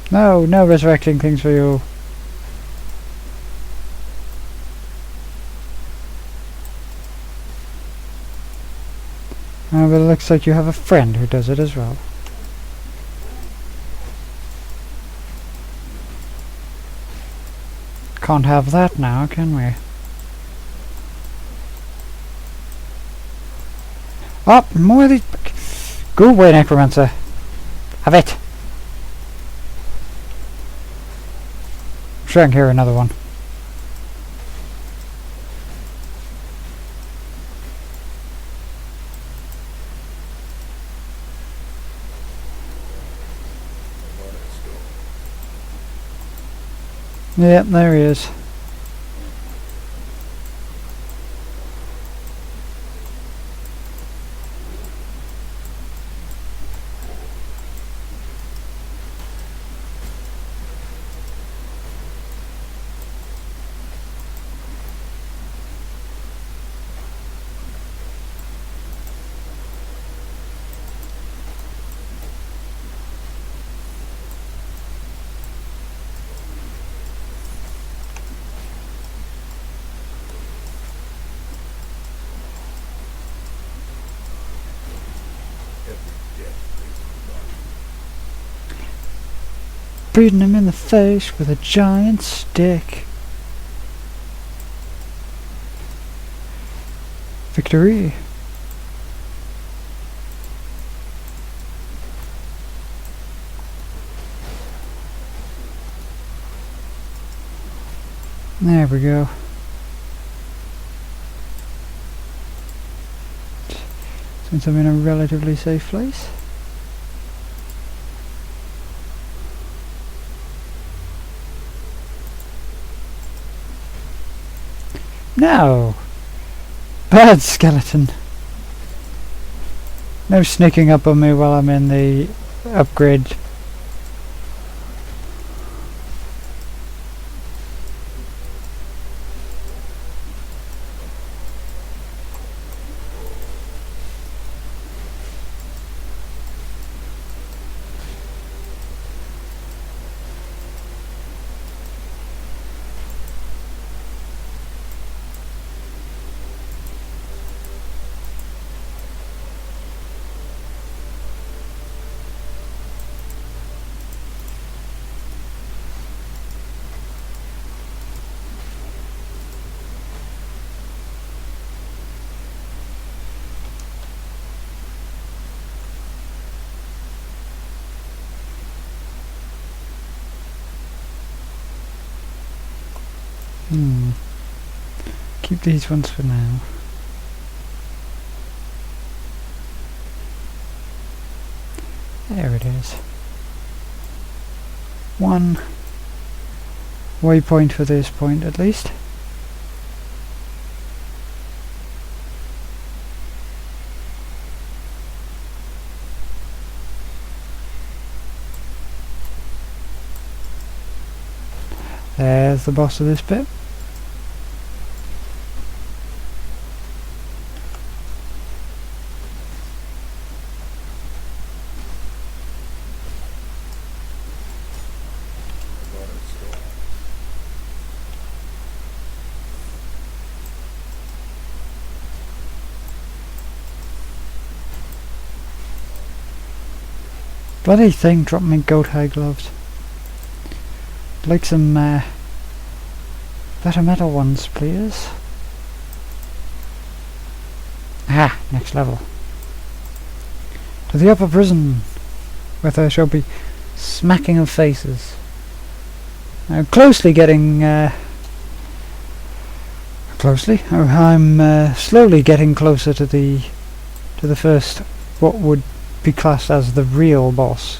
No, no resurrecting things for you. But it looks like you have a friend who does it as well. Can't have that now, can we? Oh, more of these. Go away, Necromancer. Have it. Sure, I can hear another one. Yep, there he is. Beating him in the face with a giant stick. Victory. There we go. Since I'm in a relatively safe place. No! Bad skeleton! No sneaking up on me while I'm in the upgrade. Keep these ones for now. There it is. One waypoint for this point at least. There's the boss of this bit. Bloody thing dropped me goat hide gloves. I'd like some better metal ones, please. Ah, next level. To the upper prison, where there shall be smacking of faces. Now, closely getting closely. Oh, I'm slowly getting closer to the first, what would be classed as the real boss.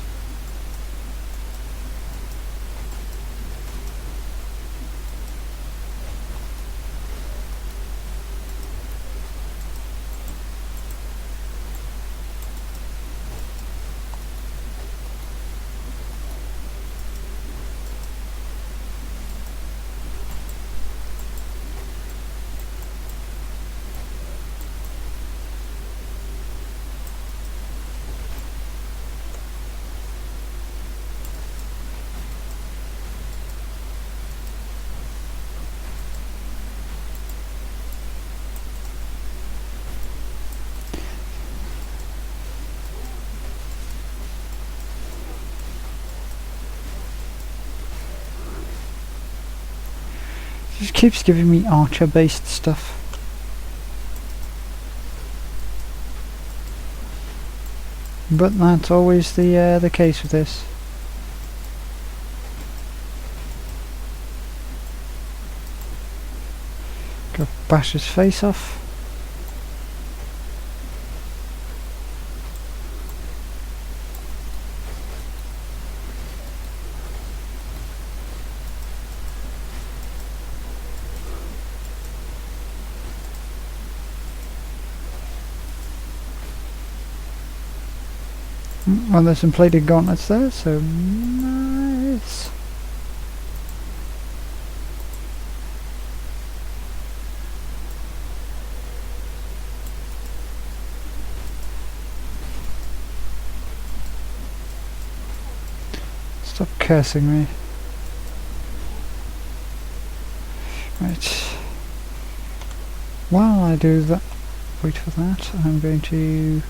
Just keeps giving me archer-based stuff. But that's always the case with this. Go bash his face off. Well, there's some plated gauntlets there, so nice. Stop cursing me. Right. While I do that, wait for that, I'm going to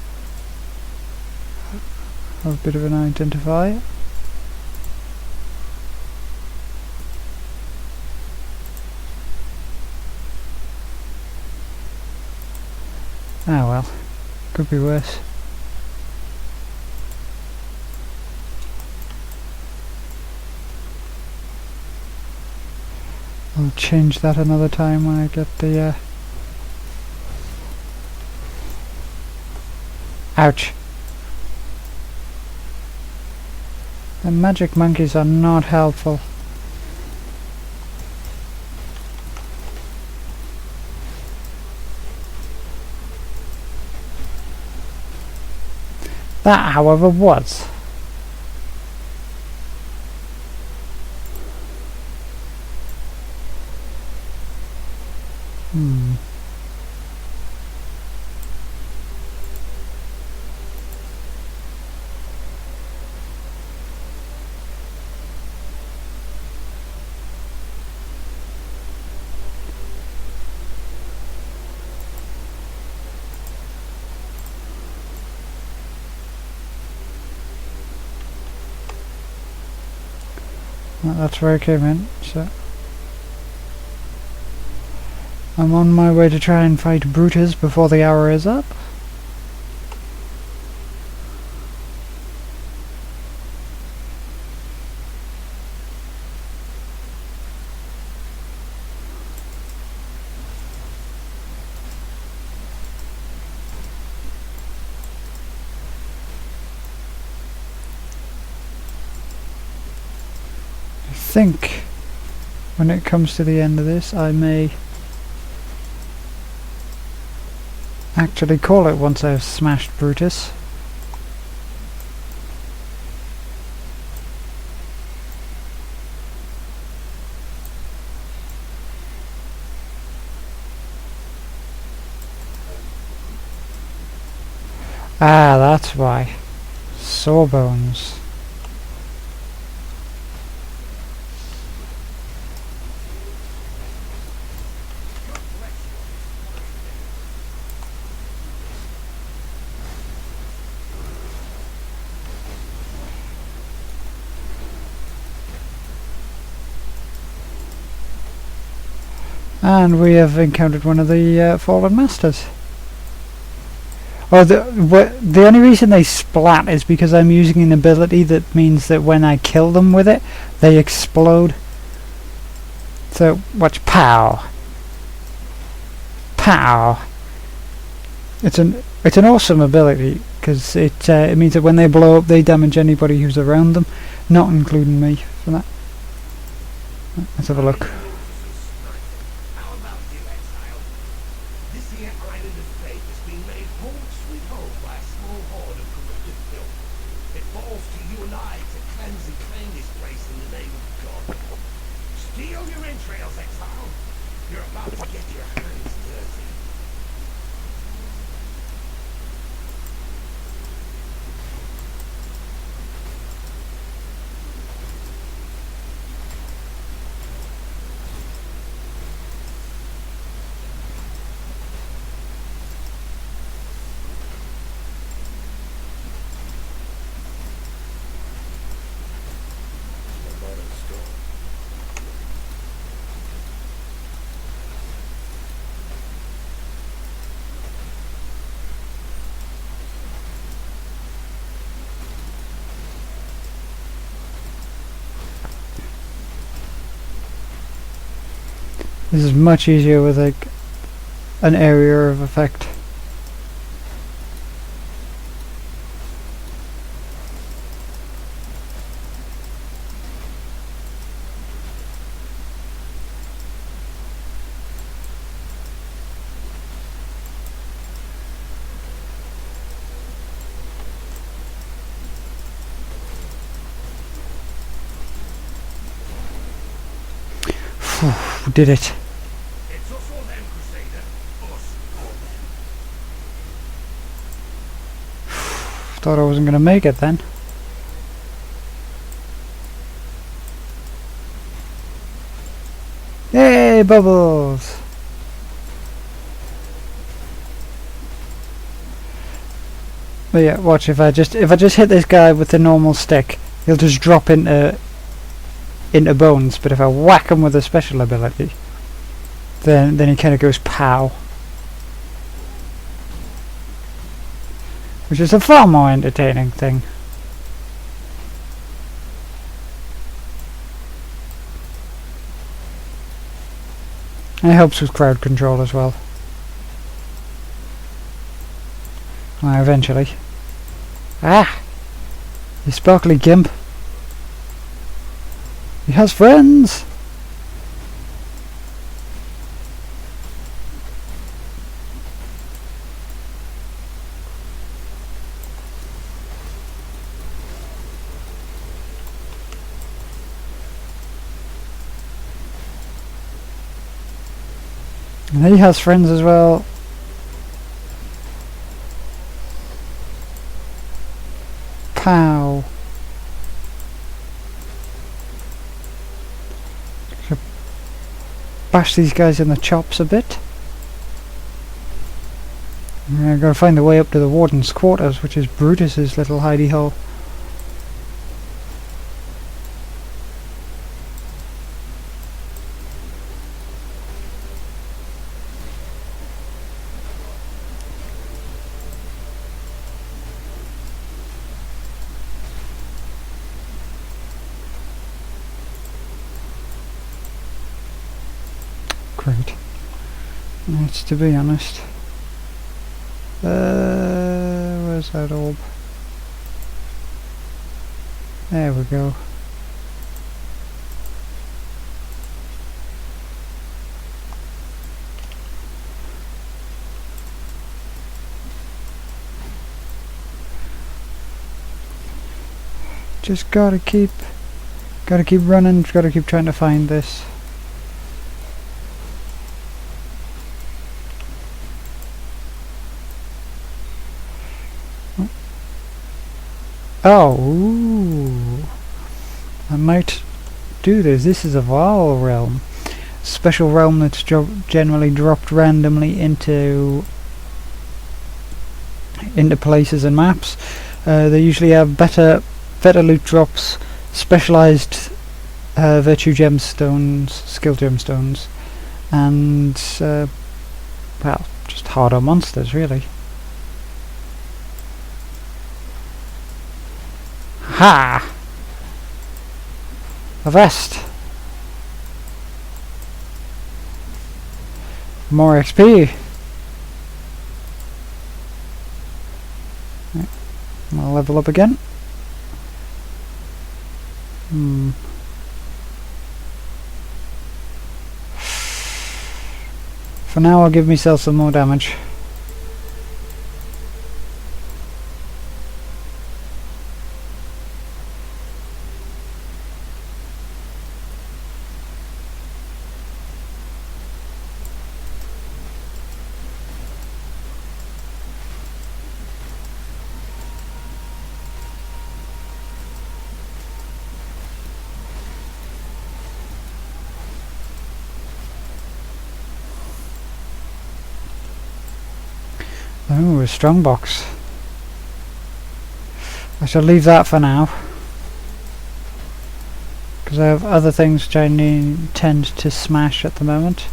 have a bit of an identifier. Ah well, could be worse. I'll change that another time when I get the ouch. The magic monkeys are not helpful. That, however, was. Well, that's where I came in, so I'm on my way to try and fight Brutus before the hour is up. I think when it comes to the end of this I may actually call it once I've smashed Brutus. Ah, that's why. Sawbones. And we have encountered one of the fallen masters. Oh, the only reason they splat is because I'm using an ability that means that when I kill them with it, they explode. So watch, pow. Pow! It's an awesome ability because it means that when they blow up, they damage anybody who's around them, not including me. For that, let's have a look. How about you, exile? This here island of fate has been made home sweet home by a small horde of corrupted filth. It falls to you and I to cleanse and claim this place in the name of God. Steel your entrails, exile. You're about to get your hands dirty. This is much easier with like an area of effect. We did it. It's us or them, Crusader. Us or them. Thought I wasn't going to make it then. Yay, bubbles! But yeah, watch, if I just hit this guy with the normal stick, he'll just drop into bones. But if I whack him with a special ability, then he kind of goes pow, which is a far more entertaining thing. And it helps with crowd control as well. Eventually. Ah! You sparkly gimp. He has friends! And he has friends as well. Pow. Should bash these guys in the chops a bit. I've got to find the way up to the warden's quarters, which is Brutus's little hidey hole. Great. That's to be honest. Where's that orb? There we go. Just gotta keep running, gotta keep trying to find this. Oh, ooh. I might do this. This is a Val realm. Special realm that's generally dropped randomly into places and maps. They usually have better loot drops, specialized virtue gemstones, skill gemstones, and well, just harder monsters really. Ha! A vest! More XP! I'll level up again. For now I'll give myself some more damage. Oh, a strong box. I shall leave that for now, because I have other things which I intend to smash at the moment.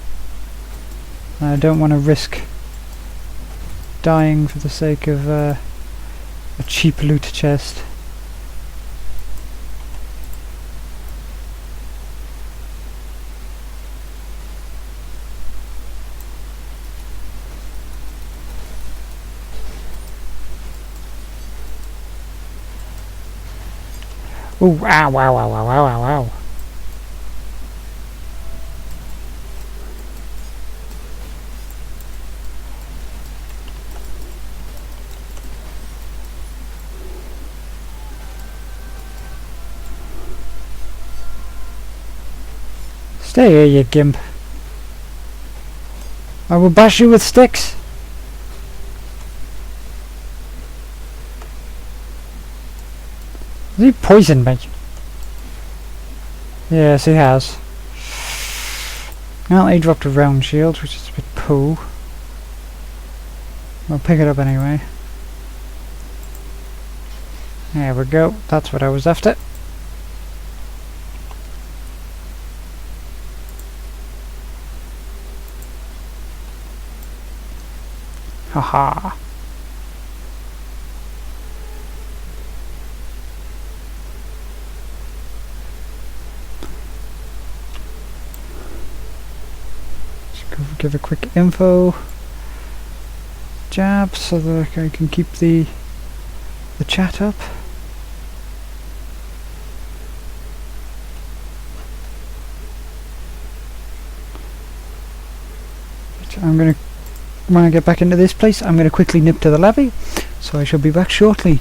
I don't want to risk dying for the sake of a cheap loot chest. Oh, ow, ow, ow, ow, ow, ow, ow. Stay here, you gimp. I will bash you with sticks. Has he poisoned me? Yes, he has. Well, he dropped a round shield, which is a bit poo. I'll pick it up anyway. There we go. That's what I was after. Haha. Give a quick info jab so that I can keep the chat up. I'm gonna, when I get back into this place, I'm gonna quickly nip to the levy, so I shall be back shortly.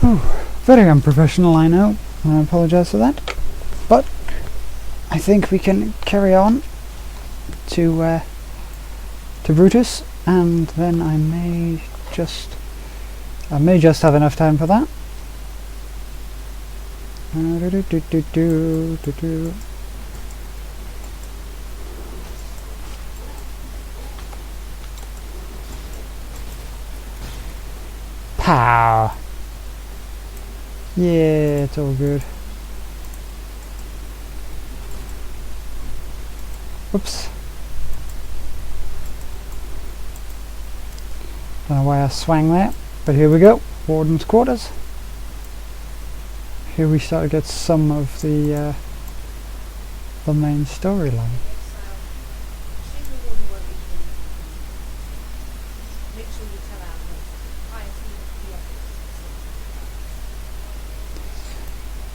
Oh, very unprofessional, I know, and I apologise for that, but I think we can carry on to Brutus, and then I may just have enough time for that. Pow! Yeah, it's all good. Whoops. Don't know why I swang there, but here we go. Warden's quarters. Here we start to get some of the main storyline.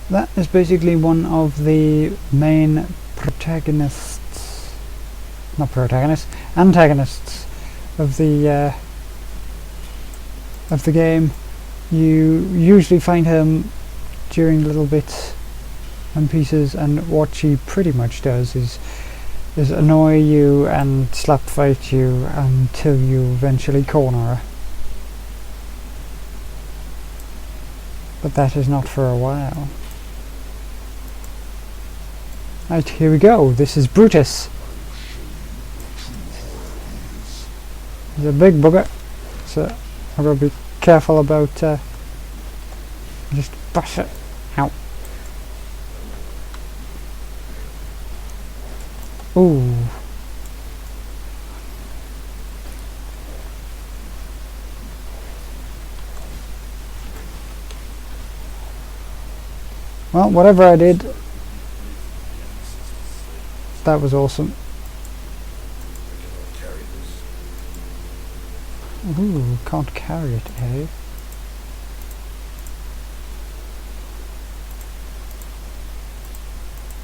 That is basically one of the main protagonists, not protagonists, antagonists of the game, You usually find her during little bits and pieces, and what she pretty much does is annoy you and slap fight you until you eventually corner her. But that is not for a while. Right, here we go. This is Brutus. He's a big bugger, so I've got to be careful about just bash it. Ow. Ooh. Well, whatever I did, that was awesome. I cannot carry this. Ooh, can't carry it, eh?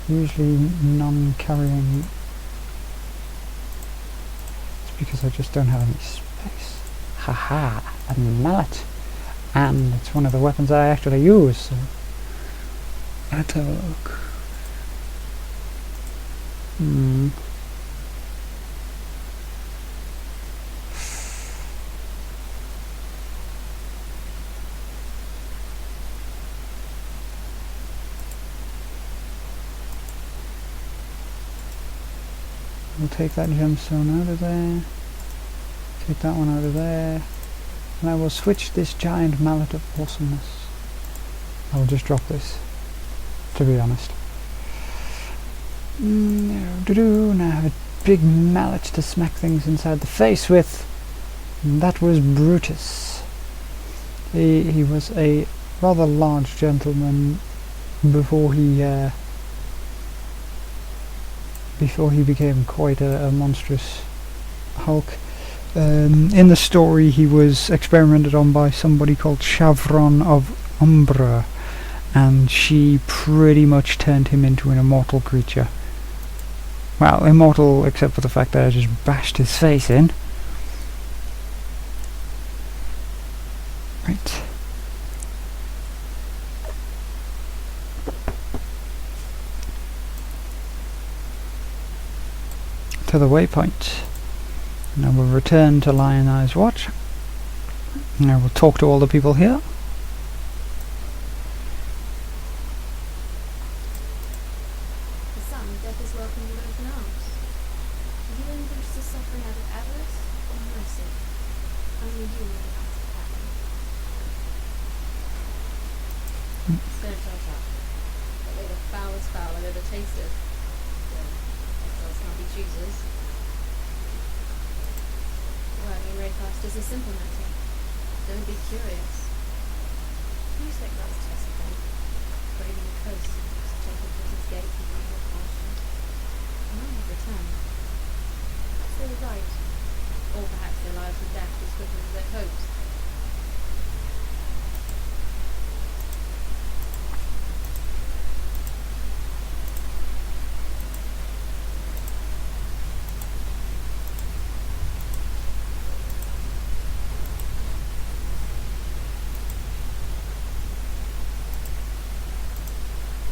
Usually non-carrying. It's because I just don't have any space. Haha, a mallet. And it's one of the weapons I actually use, so let's have a look. We'll take that gemstone out of there, take that one out of there, and I will switch this giant mallet of awesomeness. I'll just drop this, to be honest. Now I have a big mallet to smack things inside the face with. And that was Brutus. He was a rather large gentleman before he became quite a monstrous Hulk. In the story, he was experimented on by somebody called Chavron of Umbra, and she pretty much turned him into an immortal creature. Well, immortal except for the fact that I just bashed his face in. Right. To the waypoint. Now we'll return to Lion Eye's Watch. Now we'll talk to all the people here. The son, death is welcome with open arms. Do you induce the suffering out of avarice or mercy? Only you know the answer to that one. Don't shut up. But they're the foulest fowl I've ever tasted. Exiles can't be choosers. Working Rayfast is a simple matter. Don't be curious. You expect that was Chesapeake, braving the coast, taking Britain's gate and my whole pasture. And I have returned. So they're right. Or perhaps their lives were dashed as quickly as their hopes.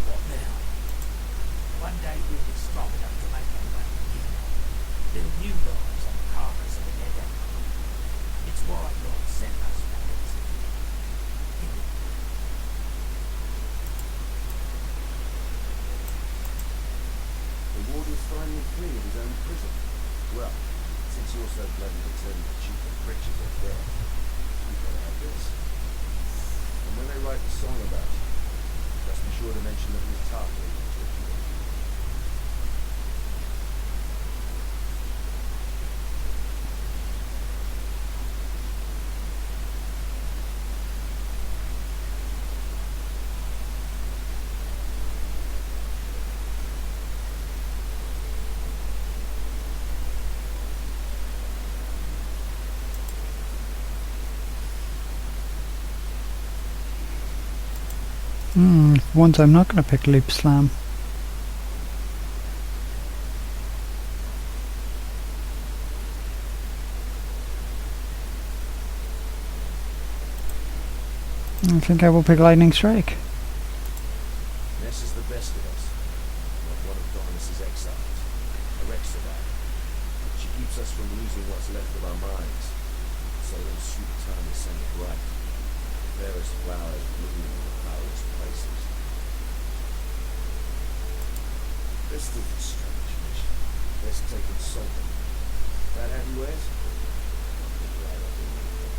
What now? One day we'll be strong enough to make our way again. Build new lives on the carcass of the dead animal. It's why God sent us rabbits. The warden's finally free of his own prison. Well, since you're so bloody determined to cheat the riches of death, we've got to have this. And when they write the song about you, just be sure to mention that Miss Tarpley was with you. Once I'm not going to pick Leap Slam. I think I will pick Lightning Strike. Ness is the best of us. Like one of Dominus's exiles. A Rexodite. She keeps us from losing what's left of our minds. So those sweet tongues sing it right. Fairest flowers bloom in the foulest places. This is a strange mission. Let's take it something. That how he wears? Right up in there.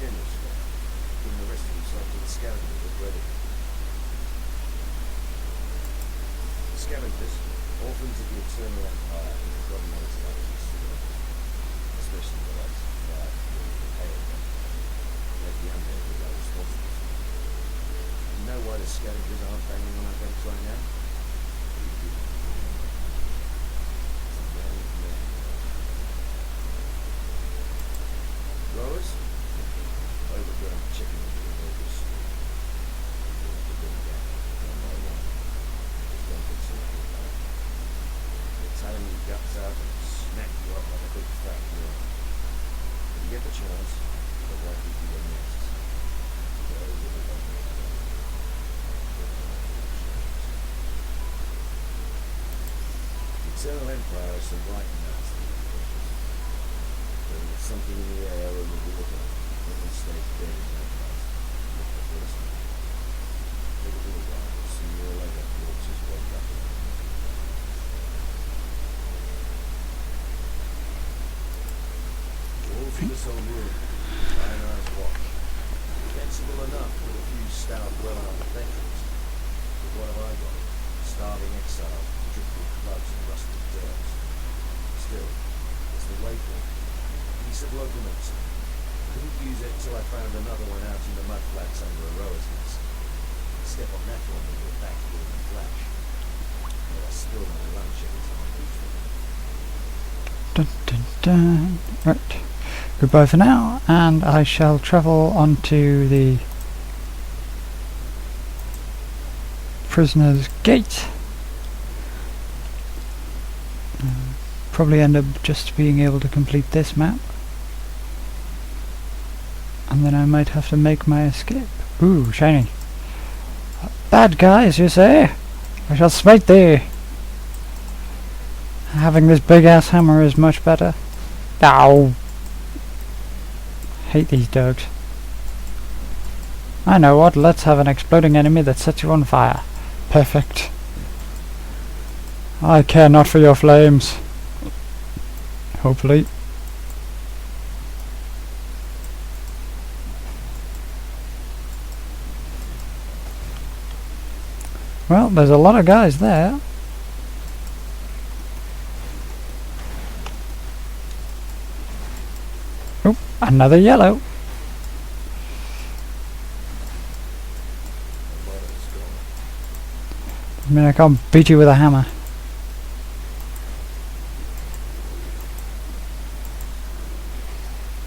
Generous guy. Giving the rest of himself to the scavengers get ready. Scavengers, orphans of the Eternal Empire, God knows how to destroy. Especially the likes of fire, the hail, like the undead who are responsible for it. You know why the scavengers aren't banging on our banks right now? Rowers? Overgrown chicken into the neighbor's store. The big gang, one by one. Just don't get so much about it. They're tearing your guts out and smack you up like a big fat worm. When you get the chance, they'll wipe you through their nests. Those are the ones that the Eternal Empire is some right nasty creatures. There is something in the air or the water. Nothing stays dead in that place. Not the first time. Take a little while, sooner or later, corpses wake up again. All through this old room, iron eyes watch. Sensible enough with a few stout, well-armed veterans. But what have I got? Starving exiles, drifted clubs and rusted dirts. Still, it's the way for it. Piece of locomotive. Couldn't use it till I found another one out in the mudflats under a rower's nest. Step on that one and you're back here in a flash. But I spill my lunch every time I reach for it. Dun, dun, dun. Right. Goodbye for now, and I shall travel onto the prisoner's gate. Probably end up just being able to complete this map. And then I might have to make my escape. Ooh, shiny. Bad guys, you say? I shall smite thee. Having this big ass hammer is much better. Ow! Hate these dogs. I know what, let's have an exploding enemy that sets you on fire. Perfect. I care not for your flames. Hopefully. Well, there's a lot of guys there. Oh, another yellow. I mean, I can't beat you with a hammer.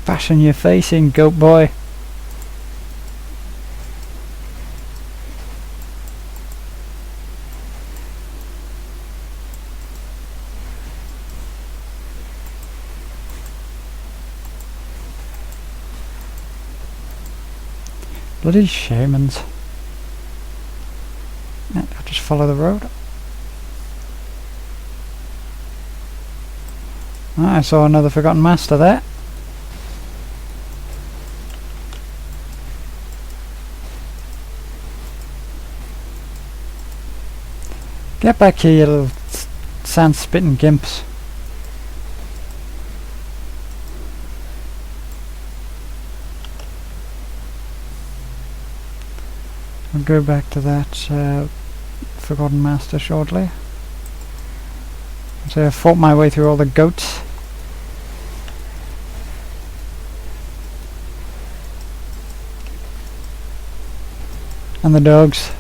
Fashion your face in, goat boy. Bloody shamans. Yeah, I'll just follow the road. I saw another forgotten master there. Get back here, you little sand spitting gimps. I'll go back to that forgotten master shortly. So I fought my way through all the goats. And the dogs.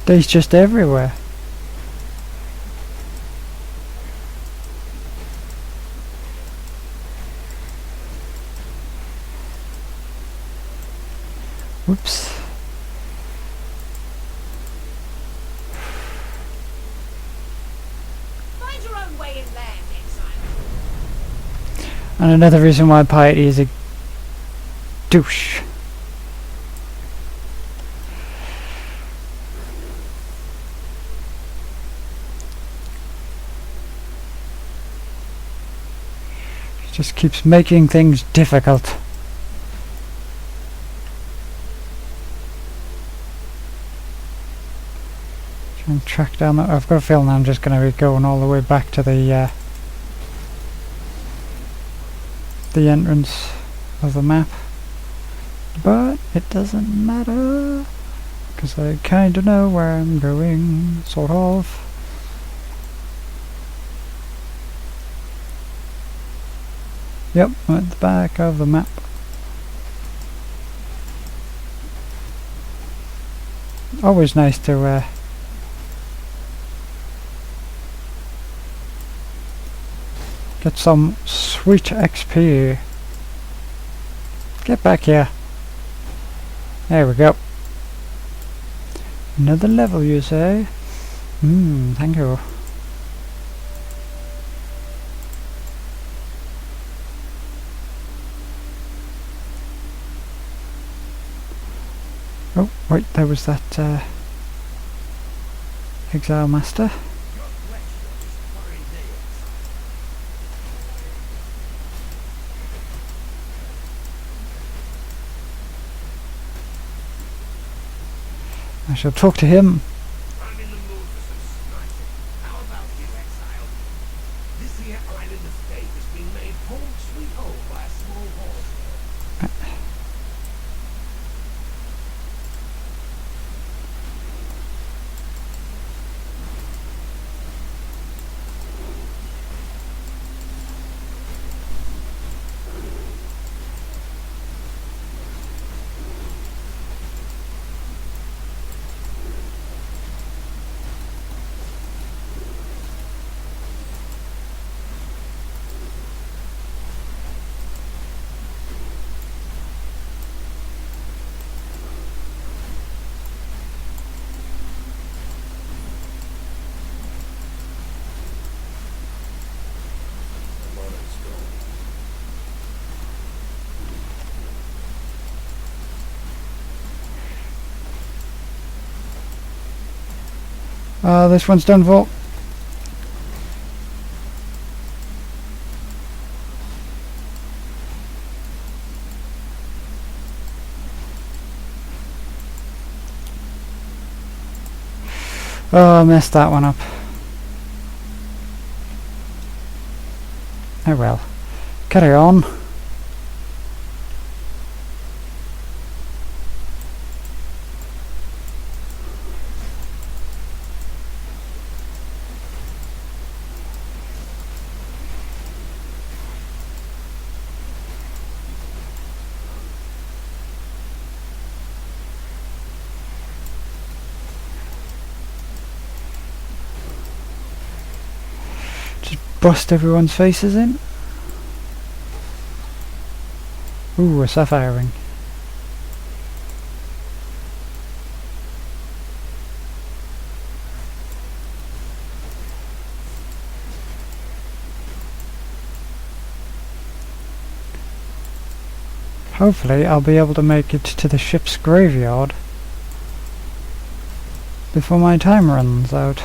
They's just everywhere. Whoops. Find your own And another reason why Piety is a douche. He just keeps making things difficult. Try and track down that. I've got a feeling I'm just going to be going all the way back to the entrance of the map, but it doesn't matter because I kind of know where I'm going, sort of. Yep, I'm at the back of the map. Always nice to get some sweet XP. Get back here. There we go. Another level, you say? Thank you. Oh, wait, there was that Exile Master. I shall talk to him. I'm in the mood for some sniping. How about you, exile? This here island of fate has been made home sweet home by a small horse. This one's done for. Oh, I messed that one up. Oh well. Carry on. Bust everyone's faces in. Ooh, a sapphire ring. Hopefully I'll be able to make it to the ship's graveyard before my time runs out.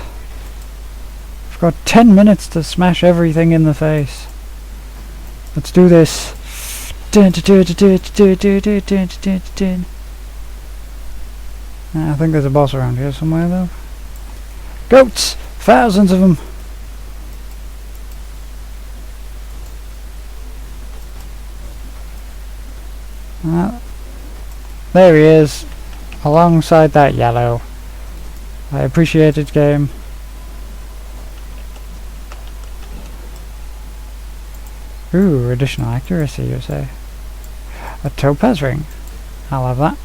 I've got 10 minutes to smash everything in the face. Let's do this. I think there's a boss around here somewhere though. Goats! Thousands of them! There he is, alongside that yellow. I appreciate it, game. Ooh, additional accuracy, you say. A topaz ring. I'll have that.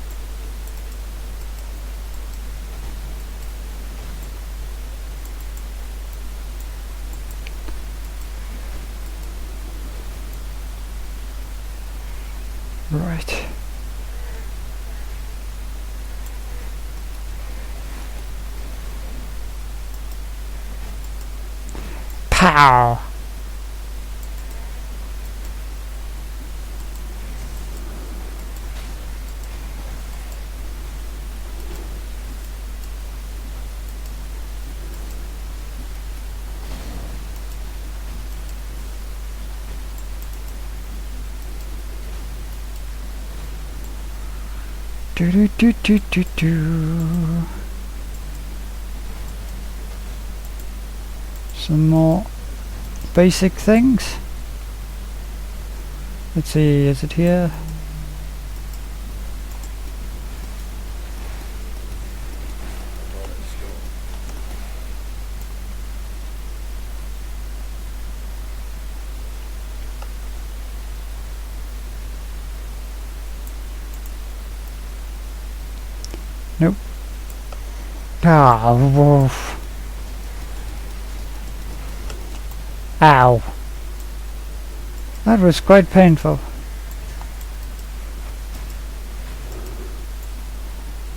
Right. Pow! Do do do do do. Some more basic things. Let's see, is it here? Nope. Ah, woof. Ow. That was quite painful.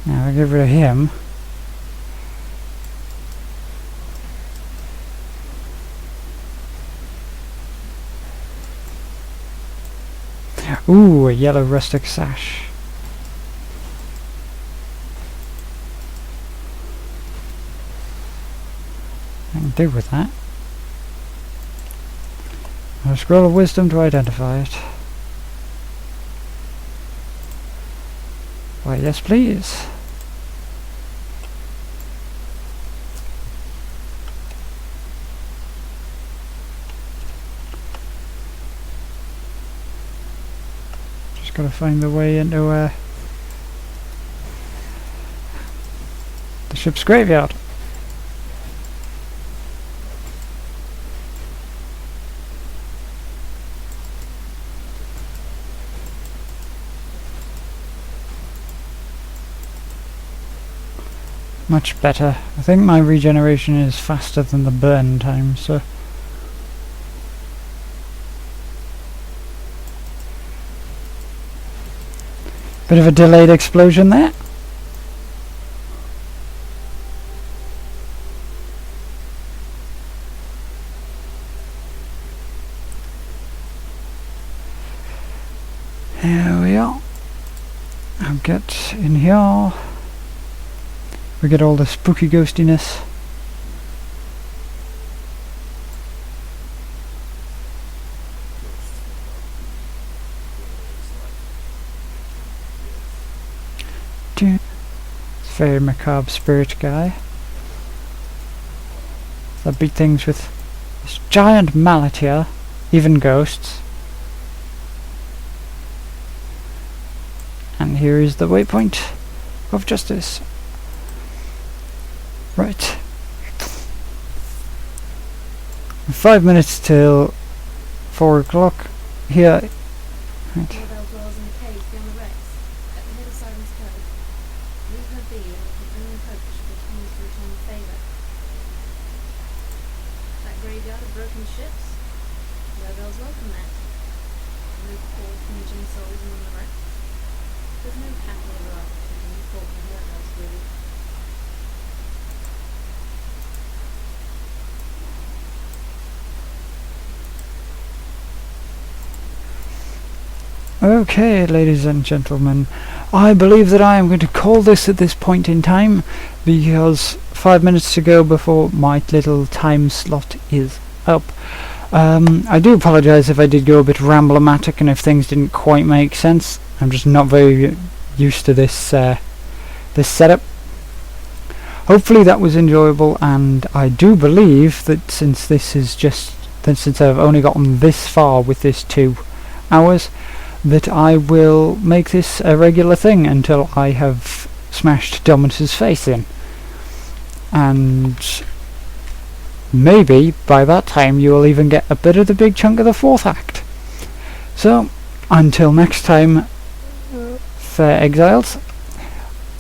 Now I'll get rid of him. Ooh, a yellow rustic sash. I can do with that. A scroll of wisdom to identify it. Why, yes please. Just gotta find the way into the ship's graveyard. Much better. I think my regeneration is faster than the burn time, so... Bit of a delayed explosion there. Here we are. I'll get in here. We get all the spooky ghostiness. It's very macabre spirit guy. I beat things with this giant mallet here, even ghosts. And here is the waypoint of justice. Right. 5 minutes till 4 o'clock here. Right. Annabelle dwells in a cave beyond the wrecks, at the head of Siren's Cove. Leave her be, and the only hope she continues to return the favour. That graveyard of broken ships? Annabelle's welcome there. No poor cringing souls among the wrecks. There's no happy ever after when you thought you hurt us, really. Okay, ladies and gentlemen, I believe that I am going to call this at this point in time, because 5 minutes to go before my little time slot is up. I do apologise if I did go a bit ramblomatic and if things didn't quite make sense. I'm just not very used to this this setup. Hopefully that was enjoyable, and I do believe that since I've only gotten this far with this 2 hours, that I will make this a regular thing until I have smashed Dominus's face in. And maybe by that time you will even get a bit of the big chunk of the 4th act. So, until next time, fair exiles,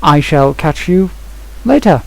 I shall catch you later.